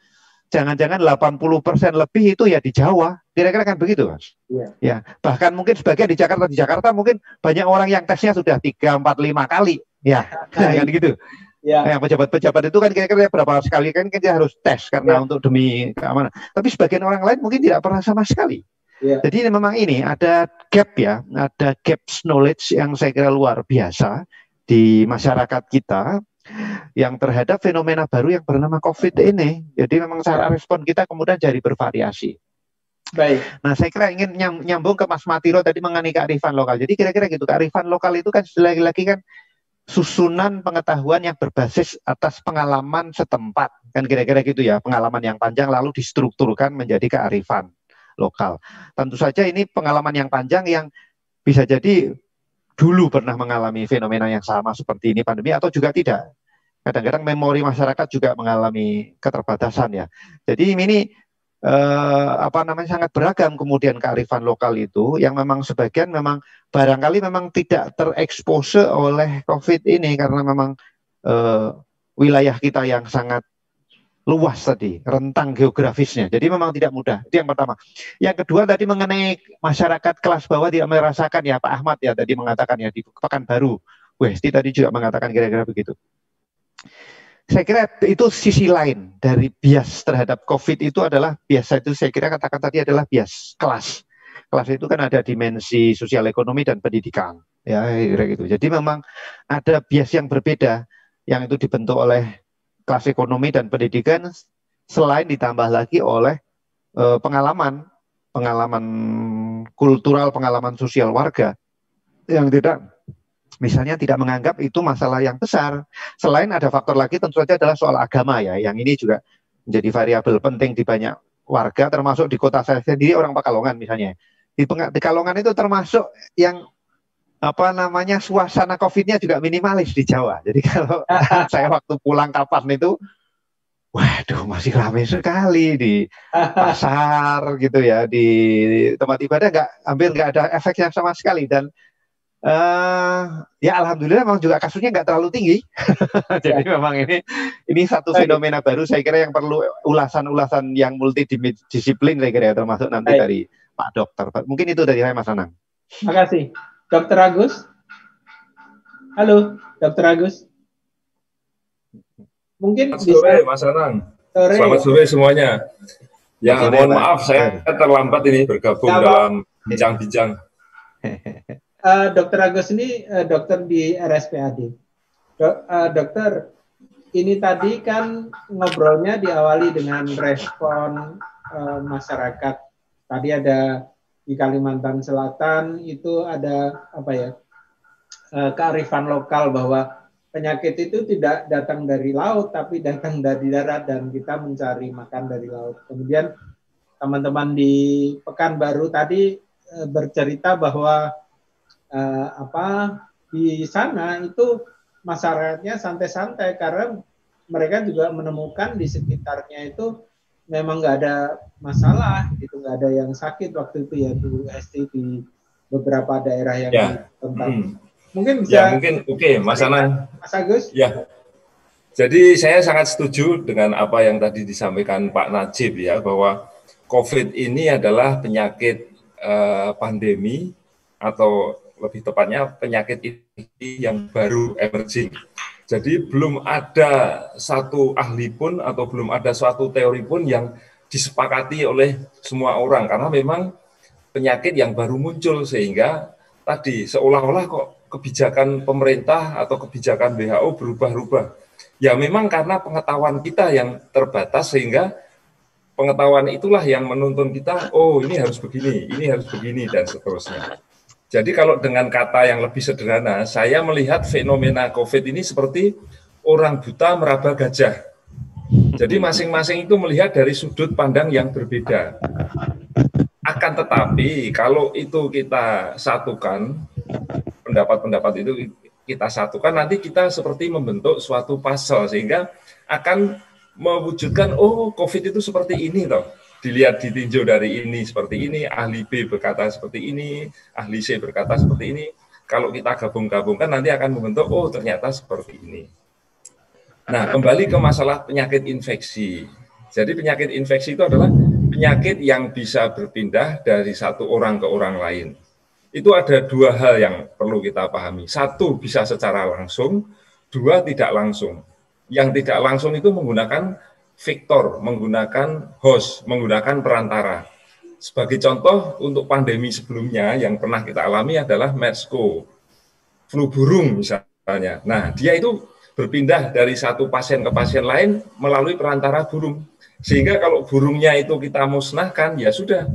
jangan-jangan 80% lebih itu ya di Jawa. Kira-kira kan begitu, Mas? Iya. Ya, bahkan mungkin sebagian di Jakarta. Di Jakarta mungkin banyak orang yang tesnya sudah 3, 4, 5 kali. Ya, kan gitu. Ya. Yang pejabat-pejabat itu kan kira-kira berapa sekali kan kita harus tes karena untuk demi keamanan. Tapi sebagian orang lain mungkin tidak pernah sama sekali. Jadi memang ini ada gap ya, ada gaps knowledge yang saya kira luar biasa di masyarakat kita yang terhadap fenomena baru yang bernama COVID ini. Jadi memang cara respon kita kemudian jadi bervariasi. Baik. Nah saya kira ingin nyambung ke Mas Matiro tadi mengenai kearifan lokal. Jadi kira-kira gitu, kearifan lokal itu kan lagi-lagi kan susunan pengetahuan yang berbasis atas pengalaman setempat. Kan kira-kira gitu ya, pengalaman yang panjang lalu distrukturkan menjadi kearifan lokal. Tentu saja ini pengalaman yang panjang yang bisa jadi dulu pernah mengalami fenomena yang sama seperti ini pandemi atau juga tidak. Kadang-kadang memori masyarakat juga mengalami keterbatasan ya. Jadi ini sangat beragam kemudian kearifan lokal itu yang memang sebagian memang barangkali memang tidak terekspose oleh COVID ini karena memang wilayah kita yang sangat luas tadi, rentang geografisnya. Jadi memang tidak mudah. Itu yang pertama. Yang kedua tadi mengenai masyarakat kelas bawah tidak merasakan ya, Pak Ahmad ya tadi mengatakan ya di Pekanbaru. Westi tadi juga mengatakan kira-kira begitu. Saya kira itu sisi lain dari bias terhadap COVID itu adalah biasa itu saya kira katakan tadi adalah bias kelas. Kelas itu kan ada dimensi sosial ekonomi dan pendidikan, ya kira gitu. Jadi memang ada bias yang berbeda yang itu dibentuk oleh kelas ekonomi dan pendidikan selain ditambah lagi oleh pengalaman kultural, pengalaman sosial warga yang tidak misalnya tidak menganggap itu masalah yang besar. Selain ada faktor lagi tentu saja adalah soal agama ya, yang ini juga menjadi variabel penting di banyak warga, termasuk di kota saya sendiri orang Pekalongan misalnya. Di Pekalongan itu termasuk yang suasana COVID-nya juga minimalis di Jawa. Jadi kalau saya waktu pulang kapan itu, waduh masih ramai sekali di pasar gitu ya, di tempat ibadah hampir nggak ada efeknya sama sekali dan ya alhamdulillah memang juga kasusnya nggak terlalu tinggi. Jadi memang ini satu fenomena baru saya kira yang perlu ulasan-ulasan yang multidisiplin saya kira ya, termasuk nanti dari Pak Dokter. Mungkin itu dari saya Mas Anang. Terima kasih. Dokter Agus. Halo, Dokter Agus. Mungkin Selamat sore Mas Anang. Selamat sore semuanya. Ya mohon maaf saya terlambat ini bergabung dalam bincang-bincang. Dokter Agus ini dokter di RSPAD. Dokter, ini tadi kan ngobrolnya diawali dengan respon masyarakat. Tadi ada di Kalimantan Selatan itu ada kearifan lokal bahwa penyakit itu tidak datang dari laut tapi datang dari darat dan kita mencari makan dari laut. Kemudian teman-teman di Pekanbaru tadi bercerita bahwa di sana itu masyarakatnya santai-santai karena mereka juga menemukan di sekitarnya itu memang nggak ada masalah gitu, nggak ada yang sakit waktu itu ya Bu Esti di beberapa daerah yang tentang mungkin bisa oke Mas Anang, Mas Agus ya. Jadi saya sangat setuju dengan apa yang tadi disampaikan Pak Najib ya, bahwa COVID ini adalah penyakit pandemi atau lebih tepatnya penyakit ini yang baru emerging. Jadi belum ada satu ahli pun atau belum ada suatu teori pun yang disepakati oleh semua orang karena memang penyakit yang baru muncul sehingga tadi seolah-olah kok kebijakan pemerintah atau kebijakan WHO berubah-ubah. Ya memang karena pengetahuan kita yang terbatas sehingga pengetahuan itulah yang menuntun kita, oh ini harus begini dan seterusnya. Jadi kalau dengan kata yang lebih sederhana, saya melihat fenomena COVID ini seperti orang buta meraba gajah. Jadi masing-masing itu melihat dari sudut pandang yang berbeda. Akan tetapi kalau itu kita satukan, pendapat-pendapat itu kita satukan, nanti kita seperti membentuk suatu puzzle sehingga akan mewujudkan, oh COVID itu seperti ini toh. Dilihat ditinjau dari ini seperti ini, ahli B berkata seperti ini, ahli C berkata seperti ini. Kalau kita gabung-gabungkan nanti akan membentuk, oh ternyata seperti ini. Nah, kembali ke masalah penyakit infeksi. Jadi penyakit infeksi itu adalah penyakit yang bisa berpindah dari satu orang ke orang lain. Itu ada dua hal yang perlu kita pahami. Satu, bisa secara langsung. Dua, tidak langsung. Yang tidak langsung itu menggunakan vektor, menggunakan host, menggunakan perantara. Sebagai contoh, untuk pandemi sebelumnya yang pernah kita alami adalah MERS-CoV, flu burung misalnya. Nah, dia itu berpindah dari satu pasien ke pasien lain melalui perantara burung. Sehingga kalau burungnya itu kita musnahkan, ya sudah,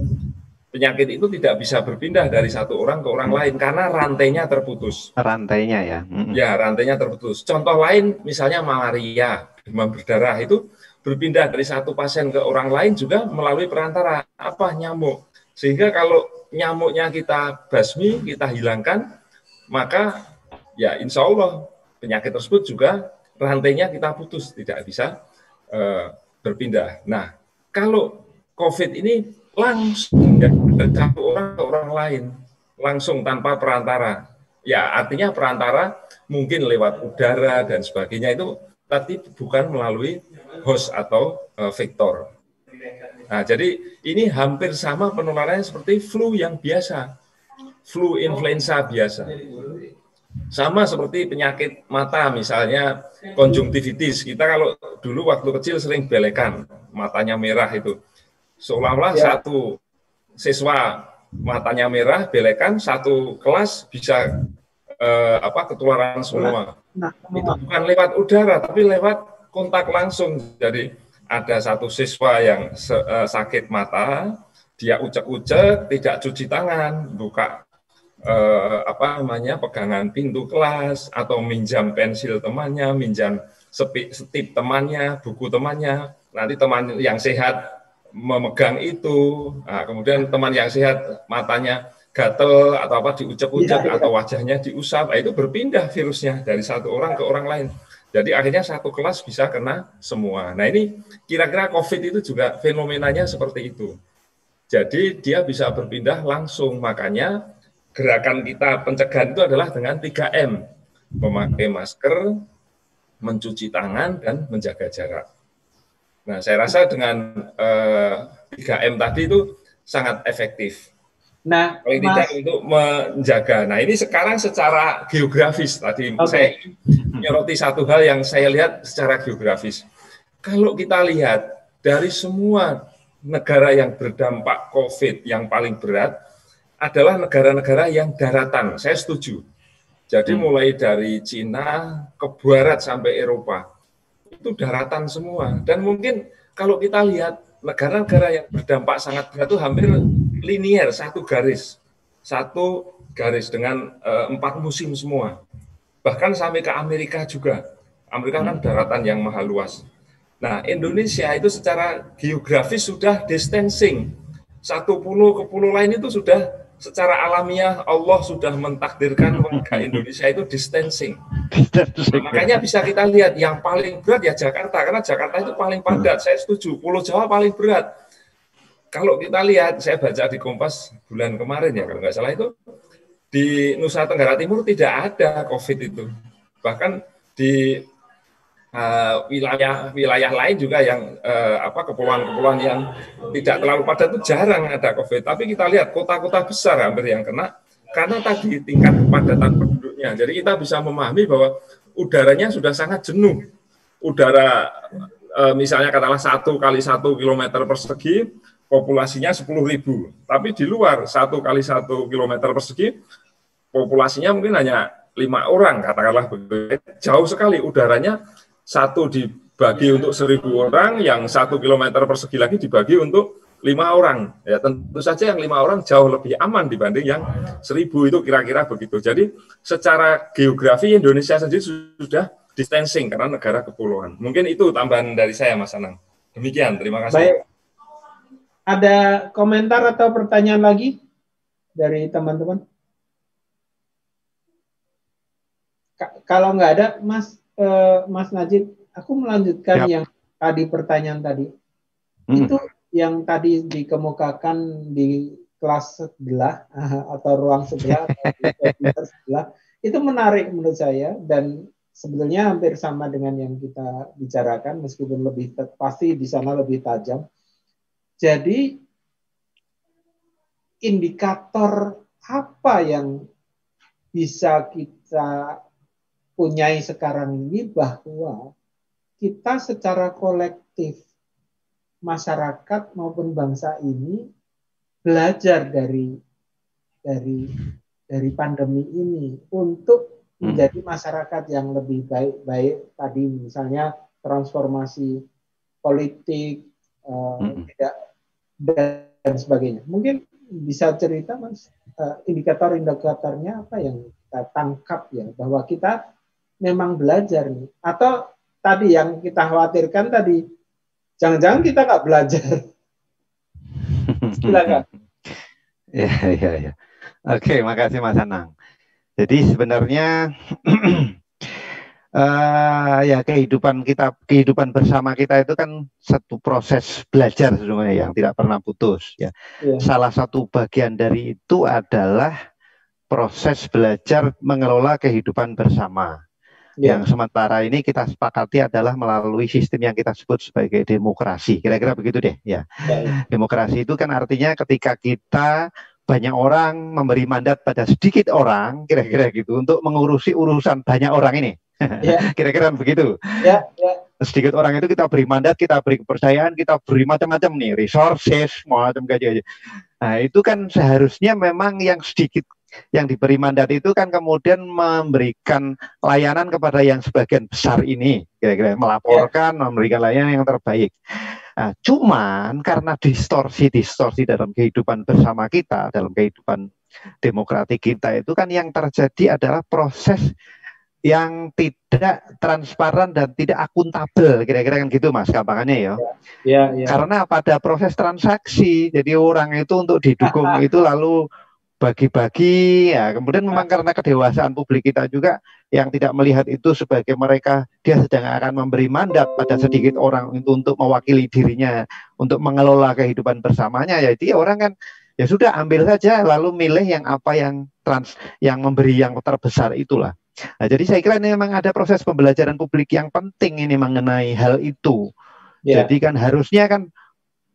penyakit itu tidak bisa berpindah dari satu orang ke orang lain karena rantainya terputus. Rantainya ya? Ya, rantainya terputus. Contoh lain, misalnya malaria, demam berdarah itu berpindah dari satu pasien ke orang lain juga melalui perantara apa nyamuk. Sehingga kalau nyamuknya kita basmi, kita hilangkan, maka ya insya Allah penyakit tersebut juga rantainya kita putus, tidak bisa berpindah. Nah, kalau COVID ini langsung dari satu orang ke orang lain, langsung tanpa perantara. Ya, artinya perantara mungkin lewat udara dan sebagainya itu tadi bukan melalui host atau vektor. Nah, jadi ini hampir sama penularannya seperti flu yang biasa, flu influenza biasa. Sama seperti penyakit mata, misalnya konjungtivitis. Kita kalau dulu waktu kecil sering belekan, matanya merah itu. Seolah-olah satu siswa matanya merah, belekan, satu kelas bisa ketularan semua. Itu bukan lewat udara, tapi lewat kontak langsung. Jadi ada satu siswa yang sakit mata, dia ucek-ucek, tidak cuci tangan, buka pegangan pintu kelas, atau minjam pensil temannya, minjam setip temannya, buku temannya. Nanti teman yang sehat memegang itu, nah, kemudian teman yang sehat matanya gatel atau diucek-ucek atau wajahnya diusap, itu berpindah virusnya dari satu orang ke orang lain. Jadi akhirnya satu kelas bisa kena semua. Nah, ini kira-kira COVID itu juga fenomenanya seperti itu. Jadi dia bisa berpindah langsung, makanya gerakan kita pencegahan itu adalah dengan 3M, memakai masker, mencuci tangan, dan menjaga jarak. Nah, saya rasa dengan 3M tadi itu sangat efektif. Nah, paling tidak untuk menjaga. Nah, ini sekarang secara geografis tadi saya menyoroti satu hal yang saya lihat secara geografis. Kalau kita lihat dari semua negara yang berdampak COVID yang paling berat adalah negara-negara yang daratan. Saya setuju. Jadi mulai dari Cina ke barat sampai Eropa itu daratan semua. Dan mungkin kalau kita lihat negara-negara yang berdampak sangat berat itu hampir linier, satu garis dengan 4 musim semua. Bahkan sampai ke Amerika juga. Amerika kan daratan yang maha luas. Nah, Indonesia itu secara geografis sudah distancing. Satu pulau ke pulau lain itu sudah secara alamiah Allah sudah mentakdirkan warga Indonesia itu distancing. Nah, makanya bisa kita lihat yang paling berat ya Jakarta, karena Jakarta itu paling padat. Saya setuju. Pulau Jawa paling berat. Kalau kita lihat, saya baca di Kompas bulan kemarin ya, kalau nggak salah itu, di Nusa Tenggara Timur tidak ada COVID itu. Bahkan di wilayah lain juga yang kepulauan-kepulauan yang tidak terlalu padat itu jarang ada COVID. Tapi kita lihat kota-kota besar hampir yang kena, karena tadi tingkat kepadatan penduduknya. Jadi kita bisa memahami bahwa udaranya sudah sangat jenuh. Udara misalnya katakanlah 1 kali 1 kilometer persegi, populasinya 10.000, tapi di luar 1 kali 1 kilometer persegi populasinya mungkin hanya 5 orang, katakanlah begitu. Jauh sekali udaranya, 1 dibagi untuk 1.000 orang, yang 1 kilometer persegi lagi dibagi untuk 5 orang. Ya tentu saja yang 5 orang jauh lebih aman dibanding yang 1.000, itu kira-kira begitu. Jadi secara geografi Indonesia sendiri sudah distancing karena negara kepulauan. Mungkin itu tambahan dari saya, Mas Anang. Demikian, terima kasih. Baik. Ada komentar atau pertanyaan lagi dari teman-teman? Kalau nggak ada, Mas Najib, aku melanjutkan yang tadi pertanyaan tadi. Itu yang tadi dikemukakan di kelas sebelah atau ruang sebelah atau sebelah, itu menarik menurut saya, dan sebetulnya hampir sama dengan yang kita bicarakan, meskipun pasti di sana lebih tajam. Jadi indikator apa yang bisa kita punyai sekarang ini bahwa kita secara kolektif, masyarakat maupun bangsa ini belajar dari pandemi ini untuk menjadi masyarakat yang lebih baik tadi, misalnya transformasi politik, dan sebagainya. Mungkin bisa cerita, Mas, indikator-indikatornya apa yang kita tangkap ya, bahwa kita memang belajar nih, atau tadi yang kita khawatirkan tadi, jangan-jangan kita nggak belajar. Silakan. Ya. Oke, makasih Mas Anang. Jadi sebenarnya ya kehidupan bersama kita itu kan satu proses belajar sebenarnya yang tidak pernah putus ya. Salah satu bagian dari itu adalah proses belajar mengelola kehidupan bersama. Yang sementara ini kita sepakati adalah melalui sistem yang kita sebut sebagai demokrasi. Kira-kira begitu deh ya. Demokrasi itu kan artinya ketika kita banyak orang memberi mandat pada sedikit orang, kira-kira gitu, untuk mengurusi urusan banyak orang ini. Kira-kira begitu. Sedikit orang itu kita beri mandat, kita beri kepercayaan, kita beri macam-macam nih, resources, macam aja. Nah itu kan seharusnya memang yang sedikit yang diberi mandat itu kan kemudian memberikan layanan kepada yang sebagian besar ini, kira-kira melaporkan, memberikan layanan yang terbaik. Nah, cuman karena distorsi dalam kehidupan bersama kita, dalam kehidupan demokratik kita itu kan yang terjadi adalah proses yang tidak transparan dan tidak akuntabel, kira-kira kan gitu Mas, gampangannya ya. Karena pada proses transaksi, jadi orang itu untuk didukung itu lalu bagi-bagi ya, kemudian memang karena kedewasaan publik kita juga yang tidak melihat itu sebagai mereka dia sedang akan memberi mandat pada sedikit orang itu untuk mewakili dirinya untuk mengelola kehidupan bersamanya, ya jadi orang kan ya sudah ambil saja lalu milih yang apa yang memberi yang terbesar itulah. Nah, jadi saya kira ini memang ada proses pembelajaran publik yang penting ini mengenai hal itu. Jadi kan harusnya kan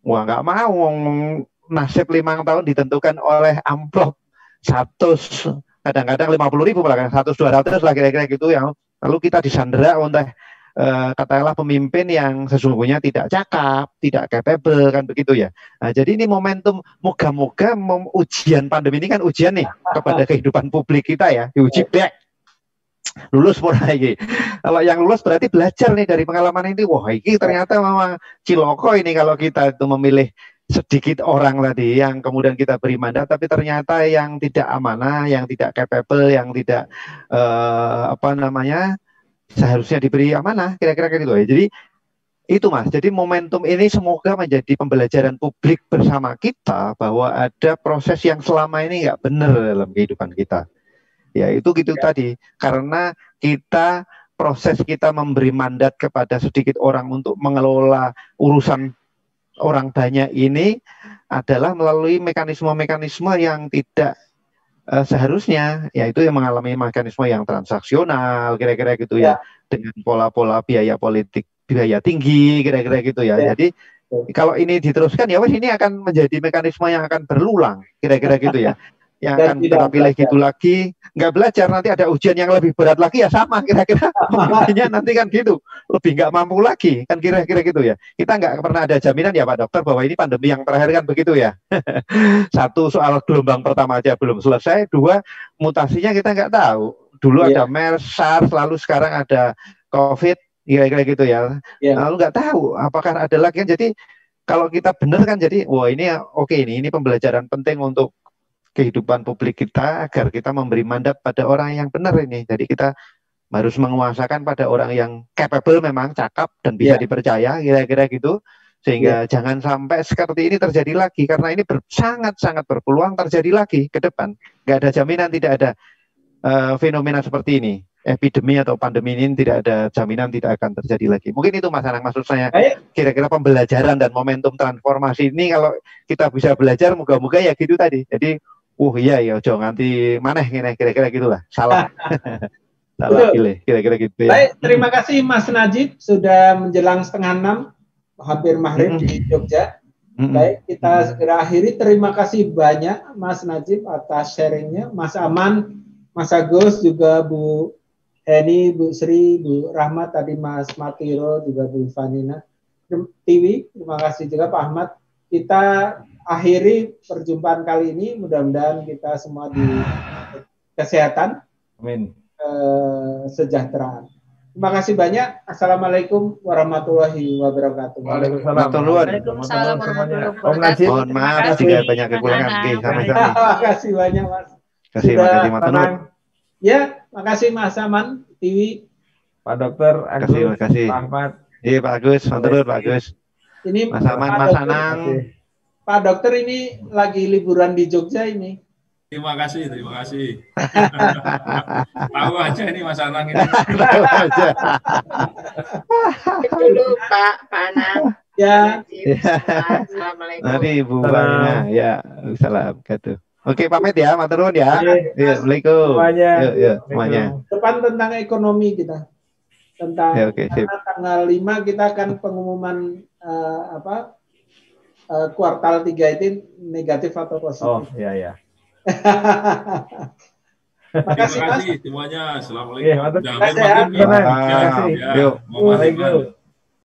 wah nggak mau nasib 5 tahun ditentukan oleh amplop 100, kadang-kadang 50.000 bahkan 100-200 lah kira-kira gitu yang lalu kita disandera oleh katakanlah pemimpin yang sesungguhnya tidak cakap, tidak capable kan begitu ya. Nah, jadi ini momentum moga-moga ujian pandemi ini kan ujian nih kepada kehidupan publik kita ya, diuji back. Lulus pun lagi. Kalau yang lulus berarti belajar nih dari pengalaman ini. Wah, ini ternyata memang ciloko ini kalau kita itu memilih sedikit orang tadi yang kemudian kita beri mandat, tapi ternyata yang tidak amanah, yang tidak capable, yang tidak seharusnya diberi amanah, kira-kira gitu ya. Jadi itu Mas. Jadi momentum ini semoga menjadi pembelajaran publik bersama kita bahwa ada proses yang selama ini nggak benar dalam kehidupan kita. Ya itu gitu tadi, karena proses kita memberi mandat kepada sedikit orang untuk mengelola urusan orang banyak ini adalah melalui mekanisme-mekanisme yang tidak seharusnya, yaitu yang mengalami mekanisme yang transaksional, kira-kira gitu ya, dengan pola-pola biaya politik, biaya tinggi, kira-kira gitu ya. Jadi kalau ini diteruskan ya wes ini akan menjadi mekanisme yang akan berulang, kira-kira gitu ya. Yang akan kita pilih gitu lagi, nggak belajar nanti ada ujian yang lebih berat lagi ya sama kira-kira pemimpinnya nanti kan gitu, lebih nggak mampu lagi kan kira-kira gitu ya. Kita nggak pernah ada jaminan ya Pak Dokter bahwa ini pandemi yang terakhir kan begitu ya. Satu, soal gelombang pertama aja belum selesai, 2, mutasinya kita nggak tahu. Dulu ada MERS, SARS, lalu sekarang ada COVID, kira-kira gitu ya. Lalu nggak tahu apakah ada lagi kan. Jadi kalau kita benar kan jadi wah ini oke, ini pembelajaran penting untuk kehidupan publik kita agar kita memberi mandat pada orang yang benar ini. Jadi kita harus menguasakan pada orang yang capable, memang cakap dan bisa dipercaya, kira-kira gitu. Sehingga jangan sampai seperti ini terjadi lagi, karena ini sangat-sangat berpeluang terjadi lagi ke depan. Nggak ada jaminan tidak ada fenomena seperti ini. Epidemi atau pandemi ini tidak ada jaminan tidak akan terjadi lagi. Mungkin itu Mas Anang maksud saya. Kira-kira pembelajaran dan momentum transformasi ini kalau kita bisa belajar, moga-moga ya gitu tadi. Jadi iya jangan nganti maneh kira-kira gitulah. Salah. Salah pilih kira-kira gitu ya. Baik, terima kasih Mas Najib sudah menjelang 5:30 hampir maghrib di Jogja. Baik, kita segera akhiri. Terima kasih banyak Mas Najib atas sharingnya, Mas Aman, Mas Agus, juga Bu Heni, Bu Sri, Bu Rahmat, tadi Mas Matiro, juga Bu Vanina TV. Terima kasih juga Pak Ahmad. Kita akhiri perjumpaan kali ini, mudah-mudahan kita semua di kesehatan, amin, sejahteraan. Terima kasih banyak. Assalamualaikum warahmatullahi wabarakatuh. Waalaikumsalam warahmatullahi wabarakatuh. Mohon maaf jika banyak kekurangan. Terima kasih banyak Mas. Terima kasih Ya, makasih Mas Aman TV. Pak Dokter Agus, terima kasih. Pak Ahmad. Iya Pak Agus, Pak Agus. Ini Mas Aman, Mas Anang. Pak Dokter ini lagi liburan di Jogja ini. Terima kasih, terima kasih. Tahu aja ini Mas Anang ini. Tahu aja. Dulu Pak Anang. Ya. Assalamualaikum. Nanti Ibu Bana, ya, salam kata. Oke, pamit ya, matur nuwun ya. Assalamualaikum. Semuanya. Yuk, semuanya. Depan tentang ekonomi kita. Tentang Ya, oke, sip. karena tanggal 5 kita akan pengumuman kuartal 3 itu negatif atau positif. Oh, iya ya. Makasih Terima Mas. kasih semuanya. Assalamualaikum. Iya, matur. Jangan Terima kasih, makan ya. nih. Terima kasih. Ya, Yuk. mau makan. Waalaikumsalam.